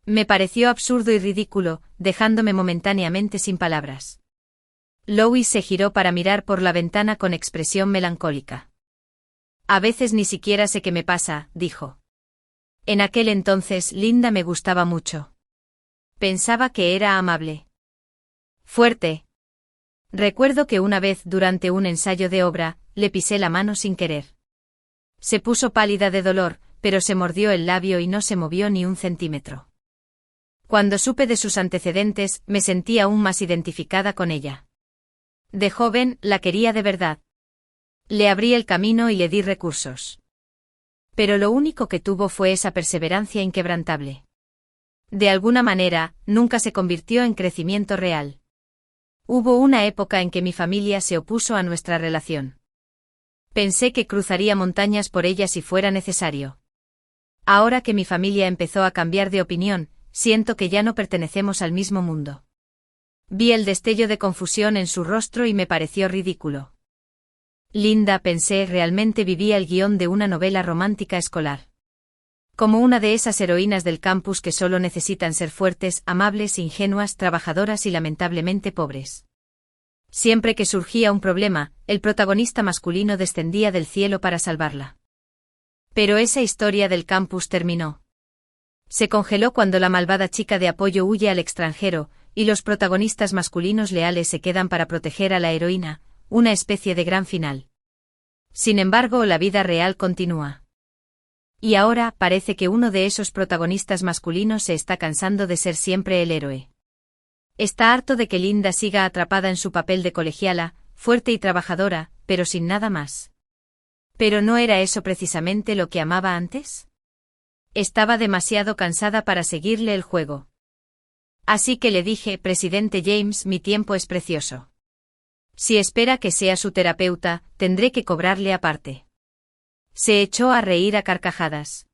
Me pareció absurdo y ridículo, dejándome momentáneamente sin palabras. Louis se giró para mirar por la ventana con expresión melancólica. A veces ni siquiera sé qué me pasa, dijo. En aquel entonces Linda me gustaba mucho. Pensaba que era amable. Fuerte. Recuerdo que una vez durante un ensayo de obra, le pisé la mano sin querer. Se puso pálida de dolor, pero se mordió el labio y no se movió ni un centímetro. Cuando supe de sus antecedentes, me sentí aún más identificada con ella. De joven, la quería de verdad. Le abrí el camino y le di recursos. Pero lo único que tuvo fue esa perseverancia inquebrantable. De alguna manera, nunca se convirtió en crecimiento real. Hubo una época en que mi familia se opuso a nuestra relación. Pensé que cruzaría montañas por ella si fuera necesario. Ahora que mi familia empezó a cambiar de opinión, siento que ya no pertenecemos al mismo mundo. Vi el destello de confusión en su rostro y me pareció ridículo. Linda, pensé, realmente vivía el guión de una novela romántica escolar. Como una de esas heroínas del campus que solo necesitan ser fuertes, amables, ingenuas, trabajadoras y lamentablemente pobres. Siempre que surgía un problema, el protagonista masculino descendía del cielo para salvarla. Pero esa historia del campus terminó. Se congeló cuando la malvada chica de apoyo huye al extranjero, y los protagonistas masculinos leales se quedan para proteger a la heroína, una especie de gran final. Sin embargo, la vida real continúa. Y ahora parece que uno de esos protagonistas masculinos se está cansando de ser siempre el héroe. Está harto de que Linda siga atrapada en su papel de colegiala, fuerte y trabajadora, pero sin nada más. ¿Pero no era eso precisamente lo que amaba antes? Estaba demasiado cansada para seguirle el juego. Así que le dije, presidente James, mi tiempo es precioso. Si espera que sea su terapeuta, tendré que cobrarle aparte. Se echó a reír a carcajadas.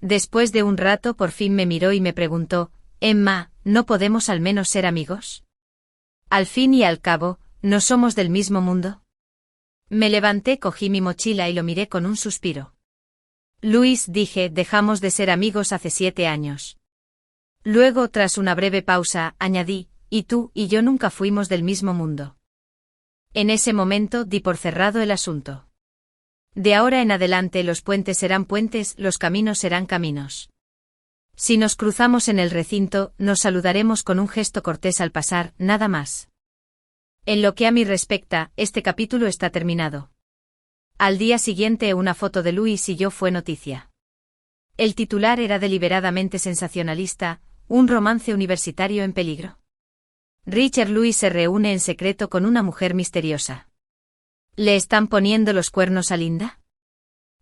Después de un rato por fin me miró y me preguntó, Emma, ¿no podemos al menos ser amigos? Al fin y al cabo, ¿no somos del mismo mundo? Me levanté, cogí mi mochila y lo miré con un suspiro. Luis, dije, dejamos de ser amigos hace 7 años. Luego, tras una breve pausa, añadí, y tú y yo nunca fuimos del mismo mundo. En ese momento di por cerrado el asunto. De ahora en adelante los puentes serán puentes, los caminos serán caminos. Si nos cruzamos en el recinto, nos saludaremos con un gesto cortés al pasar, nada más. En lo que a mí respecta, este capítulo está terminado. Al día siguiente una foto de Luis y yo fue noticia. El titular era deliberadamente sensacionalista, un romance universitario en peligro. Richard Louis se reúne en secreto con una mujer misteriosa. ¿Le están poniendo los cuernos a Linda?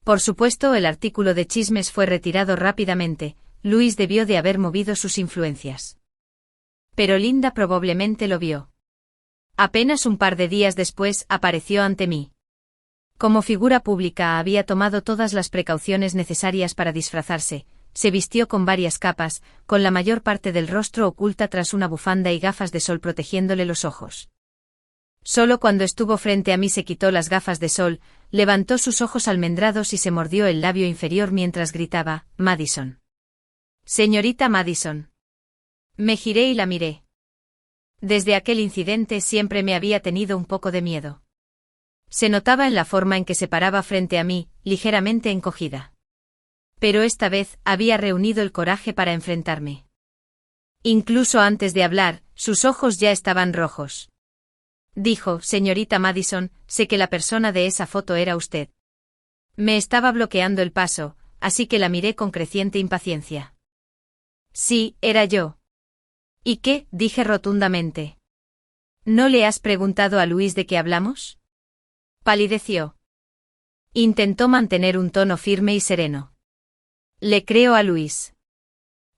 Por supuesto, el artículo de chismes fue retirado rápidamente. Luis debió de haber movido sus influencias. Pero Linda probablemente lo vio. Apenas un par de días después apareció ante mí. Como figura pública había tomado todas las precauciones necesarias para disfrazarse. Se vistió con varias capas, con la mayor parte del rostro oculta tras una bufanda y gafas de sol protegiéndole los ojos. Solo cuando estuvo frente a mí se quitó las gafas de sol, levantó sus ojos almendrados y se mordió el labio inferior mientras gritaba, Madison. Señorita Madison. Me giré y la miré. Desde aquel incidente siempre me había tenido un poco de miedo. Se notaba en la forma en que se paraba frente a mí, ligeramente encogida. Pero esta vez había reunido el coraje para enfrentarme. Incluso antes de hablar, sus ojos ya estaban rojos. Dijo, señorita Madison, sé que la persona de esa foto era usted. Me estaba bloqueando el paso, así que la miré con creciente impaciencia. Sí, era yo. ¿Y qué? Dije rotundamente. ¿No le has preguntado a Luis de qué hablamos? Palideció. Intentó mantener un tono firme y sereno. Le creo a Luis.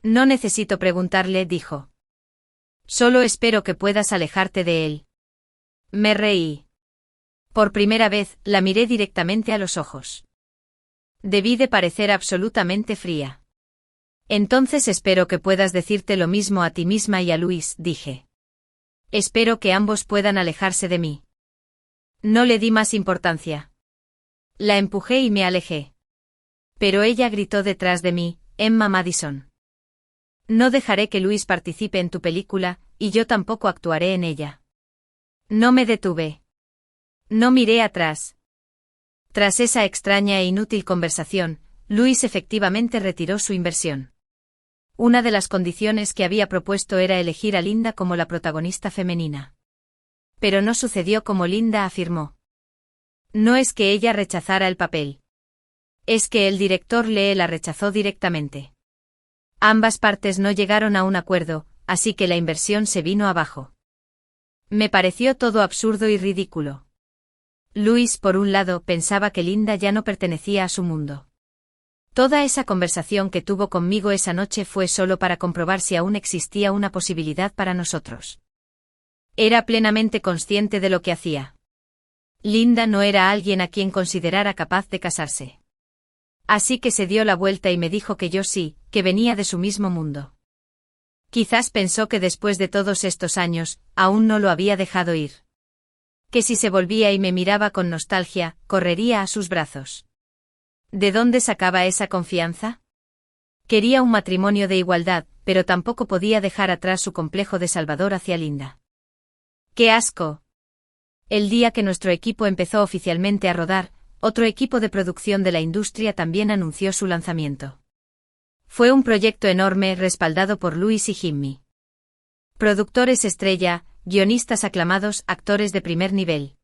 No necesito preguntarle, dijo. Solo espero que puedas alejarte de él. Me reí. Por primera vez, la miré directamente a los ojos. Debí de parecer absolutamente fría. Entonces espero que puedas decirte lo mismo a ti misma y a Luis, dije. Espero que ambos puedan alejarse de mí. No le di más importancia. La empujé y me alejé. Pero ella gritó detrás de mí, Emma Madison. No dejaré que Luis participe en tu película, y yo tampoco actuaré en ella. No me detuve. No miré atrás. Tras esa extraña e inútil conversación, Luis efectivamente retiró su inversión. Una de las condiciones que había propuesto era elegir a Linda como la protagonista femenina. Pero no sucedió como Linda afirmó. No es que ella rechazara el papel. Es que el director Lee la rechazó directamente. Ambas partes no llegaron a un acuerdo, así que la inversión se vino abajo. Me pareció todo absurdo y ridículo. Luis, por un lado, pensaba que Linda ya no pertenecía a su mundo. Toda esa conversación que tuvo conmigo esa noche fue solo para comprobar si aún existía una posibilidad para nosotros. Era plenamente consciente de lo que hacía. Linda no era alguien a quien considerara capaz de casarse. Así que se dio la vuelta y me dijo que yo sí, que venía de su mismo mundo. Quizás pensó que después de todos estos años, aún no lo había dejado ir. Que si se volvía y me miraba con nostalgia, correría a sus brazos. ¿De dónde sacaba esa confianza? Quería un matrimonio de igualdad, pero tampoco podía dejar atrás su complejo de salvador hacia Linda. ¡Qué asco! El día que nuestro equipo empezó oficialmente a rodar, otro equipo de producción de la industria también anunció su lanzamiento. Fue un proyecto enorme respaldado por Luis y Jimmy. Productores estrella, guionistas aclamados, actores de primer nivel.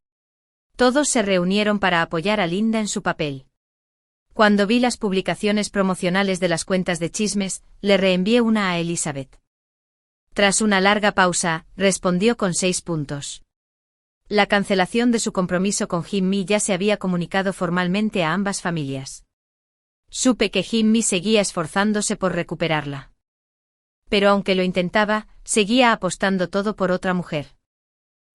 Todos se reunieron para apoyar a Linda en su papel. Cuando vi las publicaciones promocionales de las cuentas de chismes, le reenvié una a Elizabeth. Tras una larga pausa, respondió con 6 puntos. La cancelación de su compromiso con Jimmy ya se había comunicado formalmente a ambas familias. Supe que Jimmy seguía esforzándose por recuperarla. Pero aunque lo intentaba, seguía apostando todo por otra mujer.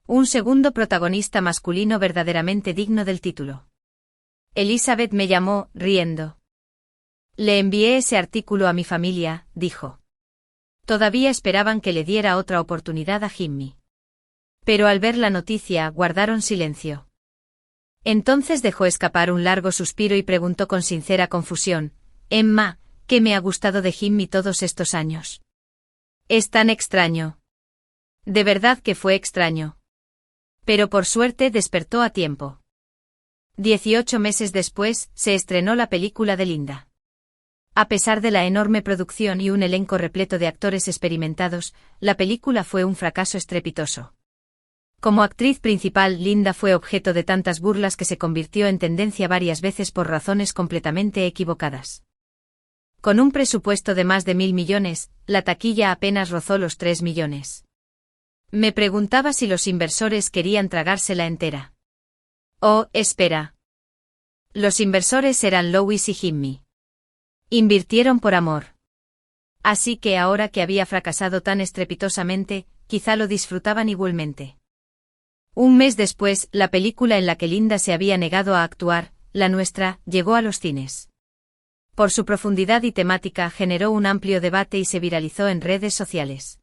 Un segundo protagonista masculino verdaderamente digno del título. Elizabeth me llamó, riendo. Le envié ese artículo a mi familia, dijo. Todavía esperaban que le diera otra oportunidad a Jimmy. Pero al ver la noticia, guardaron silencio. Entonces dejó escapar un largo suspiro y preguntó con sincera confusión, Emma, ¿qué me ha gustado de Jimmy todos estos años? Es tan extraño. De verdad que fue extraño. Pero por suerte despertó a tiempo. 18 meses después, se estrenó la película de Linda. A pesar de la enorme producción y un elenco repleto de actores experimentados, la película fue un fracaso estrepitoso. Como actriz principal, Linda fue objeto de tantas burlas que se convirtió en tendencia varias veces por razones completamente equivocadas. Con un presupuesto de más de 1.000 millones, la taquilla apenas rozó los 3 millones. Me preguntaba si los inversores querían tragársela entera. Oh, espera. Los inversores eran Lois y Jimmy. Invirtieron por amor. Así que ahora que había fracasado tan estrepitosamente, quizá lo disfrutaban igualmente. Un mes después, la película en la que Linda se había negado a actuar, La Nuestra, llegó a los cines. Por su profundidad y temática generó un amplio debate y se viralizó en redes sociales.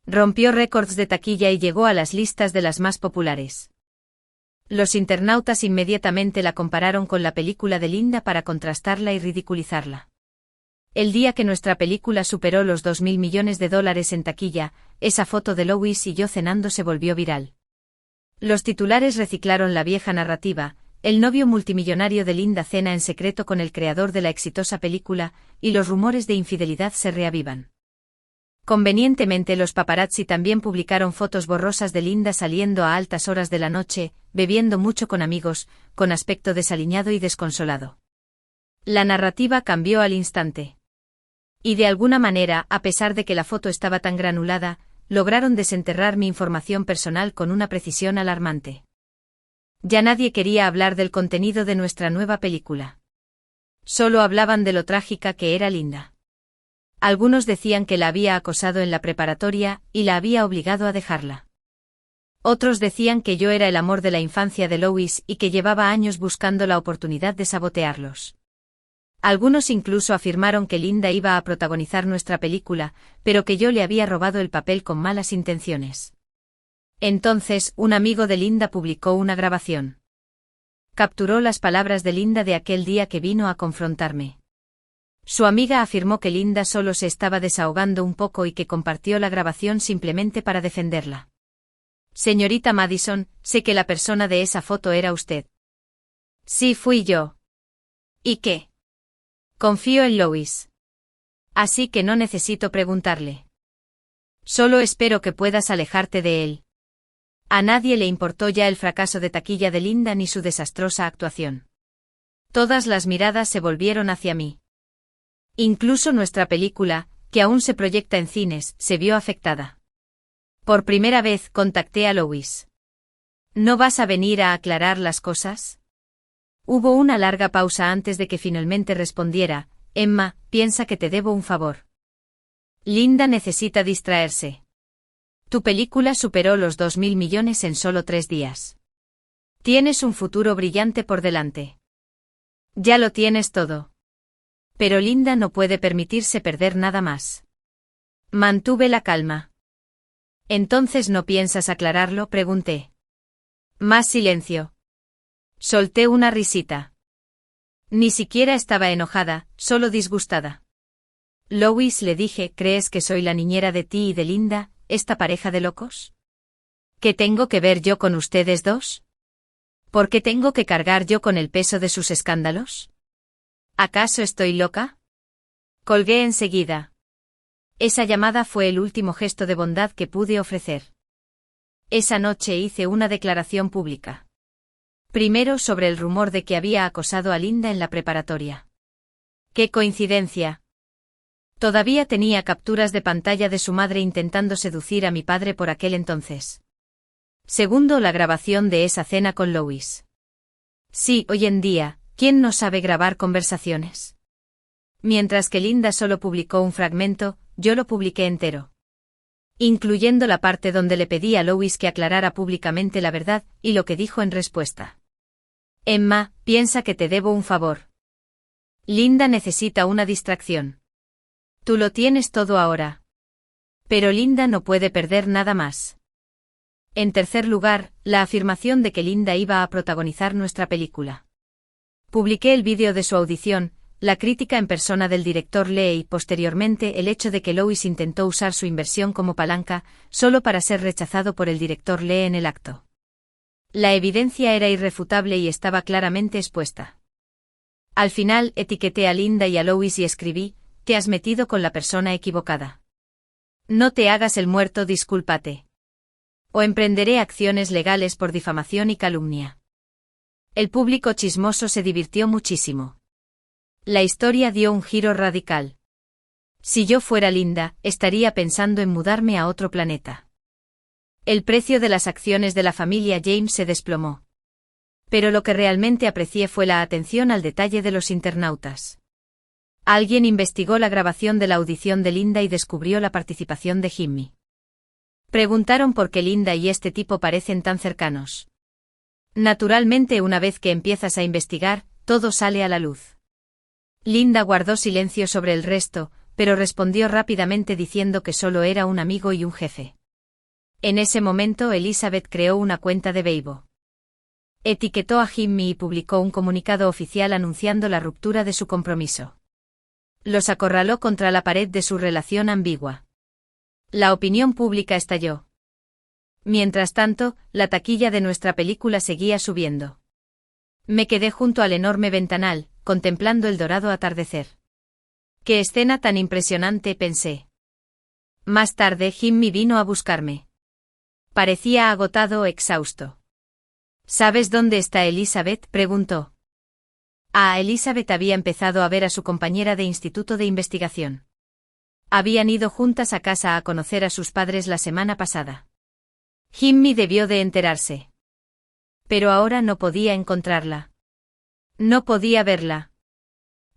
Rompió récords de taquilla y llegó a las listas de las más populares. Los internautas inmediatamente la compararon con la película de Linda para contrastarla y ridiculizarla. El día que nuestra película superó los 2.000 millones de dólares en taquilla, esa foto de Lois y yo cenando se volvió viral. Los titulares reciclaron la vieja narrativa, el novio multimillonario de Linda cena en secreto con el creador de la exitosa película, y los rumores de infidelidad se reavivan. Convenientemente los paparazzi también publicaron fotos borrosas de Linda saliendo a altas horas de la noche, bebiendo mucho con amigos, con aspecto desaliñado y desconsolado. La narrativa cambió al instante. Y de alguna manera, a pesar de que la foto estaba tan granulada, lograron desenterrar mi información personal con una precisión alarmante. Ya nadie quería hablar del contenido de nuestra nueva película. Solo hablaban de lo trágica que era Linda. Algunos decían que la había acosado en la preparatoria y la había obligado a dejarla. Otros decían que yo era el amor de la infancia de Lois y que llevaba años buscando la oportunidad de sabotearlos. Algunos incluso afirmaron que Linda iba a protagonizar nuestra película, pero que yo le había robado el papel con malas intenciones. Entonces, un amigo de Linda publicó una grabación. Capturó las palabras de Linda de aquel día que vino a confrontarme. Su amiga afirmó que Linda solo se estaba desahogando un poco y que compartió la grabación simplemente para defenderla. Señorita Madison, sé que la persona de esa foto era usted. Sí, fui yo. ¿Y qué? Confío en Lois. Así que no necesito preguntarle. Solo espero que puedas alejarte de él. A nadie le importó ya el fracaso de taquilla de Linda ni su desastrosa actuación. Todas las miradas se volvieron hacia mí. Incluso nuestra película, que aún se proyecta en cines, se vio afectada. Por primera vez contacté a Lois. ¿No vas a venir a aclarar las cosas? Hubo una larga pausa antes de que finalmente respondiera: Emma, piensa que te debo un favor. Linda necesita distraerse. Tu película superó los 2.000 millones en solo 3 días. Tienes un futuro brillante por delante. Ya lo tienes todo. Pero Linda no puede permitirse perder nada más. Mantuve la calma. ¿Entonces no piensas aclararlo?, pregunté. Más silencio. Solté una risita. Ni siquiera estaba enojada, solo disgustada. Lois, le dije, ¿crees que soy la niñera de ti y de Linda, esta pareja de locos? ¿Qué tengo que ver yo con ustedes dos? ¿Por qué tengo que cargar yo con el peso de sus escándalos? ¿Acaso estoy loca? Colgué enseguida. Esa llamada fue el último gesto de bondad que pude ofrecer. Esa noche hice una declaración pública. Primero sobre el rumor de que había acosado a Linda en la preparatoria. ¡Qué coincidencia! Todavía tenía capturas de pantalla de su madre intentando seducir a mi padre por aquel entonces. Segundo, la grabación de esa cena con Lois. Sí, hoy en día, ¿quién no sabe grabar conversaciones? Mientras que Linda solo publicó un fragmento, yo lo publiqué entero. Incluyendo la parte donde le pedí a Lois que aclarara públicamente la verdad, y lo que dijo en respuesta. Emma, piensa que te debo un favor. Linda necesita una distracción. Tú lo tienes todo ahora. Pero Linda no puede perder nada más. En tercer lugar, la afirmación de que Linda iba a protagonizar nuestra película. Publiqué el vídeo de su audición, la crítica en persona del director Lee y posteriormente el hecho de que Lois intentó usar su inversión como palanca, solo para ser rechazado por el director Lee en el acto. La evidencia era irrefutable y estaba claramente expuesta. Al final etiqueté a Linda y a Lois y escribí: te has metido con la persona equivocada. No te hagas el muerto, discúlpate. O emprenderé acciones legales por difamación y calumnia. El público chismoso se divirtió muchísimo. La historia dio un giro radical. Si yo fuera Linda, estaría pensando en mudarme a otro planeta. El precio de las acciones de la familia James se desplomó. Pero lo que realmente aprecié fue la atención al detalle de los internautas. Alguien investigó la grabación de la audición de Linda y descubrió la participación de Jimmy. Preguntaron por qué Linda y este tipo parecen tan cercanos. Naturalmente, una vez que empiezas a investigar, todo sale a la luz. Linda guardó silencio sobre el resto, pero respondió rápidamente diciendo que solo era un amigo y un jefe. En ese momento Elizabeth creó una cuenta de Weibo. Etiquetó a Jimmy y publicó un comunicado oficial anunciando la ruptura de su compromiso. Los acorraló contra la pared de su relación ambigua. La opinión pública estalló. Mientras tanto, la taquilla de nuestra película seguía subiendo. Me quedé junto al enorme ventanal, contemplando el dorado atardecer. ¡Qué escena tan impresionante!, pensé. Más tarde Jimmy vino a buscarme. Parecía agotado o exhausto. ¿Sabes dónde está Elizabeth?, preguntó. Elizabeth había empezado a ver a su compañera de instituto de investigación. Habían ido juntas a casa a conocer a sus padres la semana pasada. Jimmy debió de enterarse. Pero ahora no podía encontrarla. No podía verla.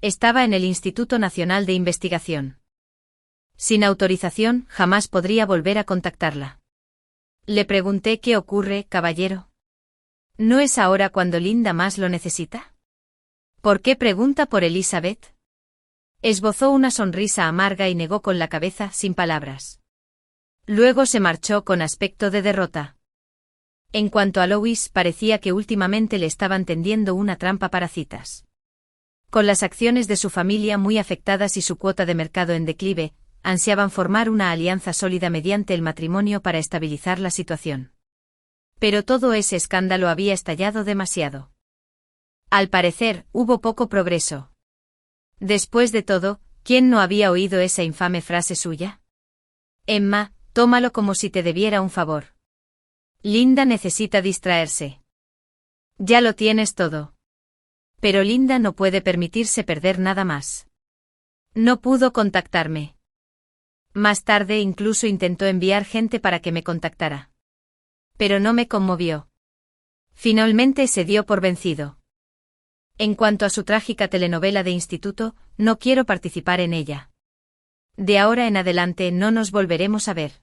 Estaba en el Instituto Nacional de Investigación. Sin autorización, jamás podría volver a contactarla. Le pregunté: ¿qué ocurre, caballero? ¿No es ahora cuando Linda más lo necesita? ¿Por qué pregunta por Elizabeth? Esbozó una sonrisa amarga y negó con la cabeza, sin palabras. Luego se marchó con aspecto de derrota. En cuanto a Lois, parecía que últimamente le estaban tendiendo una trampa para citas. Con las acciones de su familia muy afectadas y su cuota de mercado en declive, ansiaban formar una alianza sólida mediante el matrimonio para estabilizar la situación. Pero todo ese escándalo había estallado demasiado. Al parecer, hubo poco progreso. Después de todo, ¿quién no había oído esa infame frase suya? Emma, tómalo como si te debiera un favor. Linda necesita distraerse. Ya lo tienes todo. Pero Linda no puede permitirse perder nada más. No pudo contactarme. Más tarde incluso intentó enviar gente para que me contactara. Pero no me conmovió. Finalmente se dio por vencido. En cuanto a su trágica telenovela de instituto, no quiero participar en ella. De ahora en adelante no nos volveremos a ver.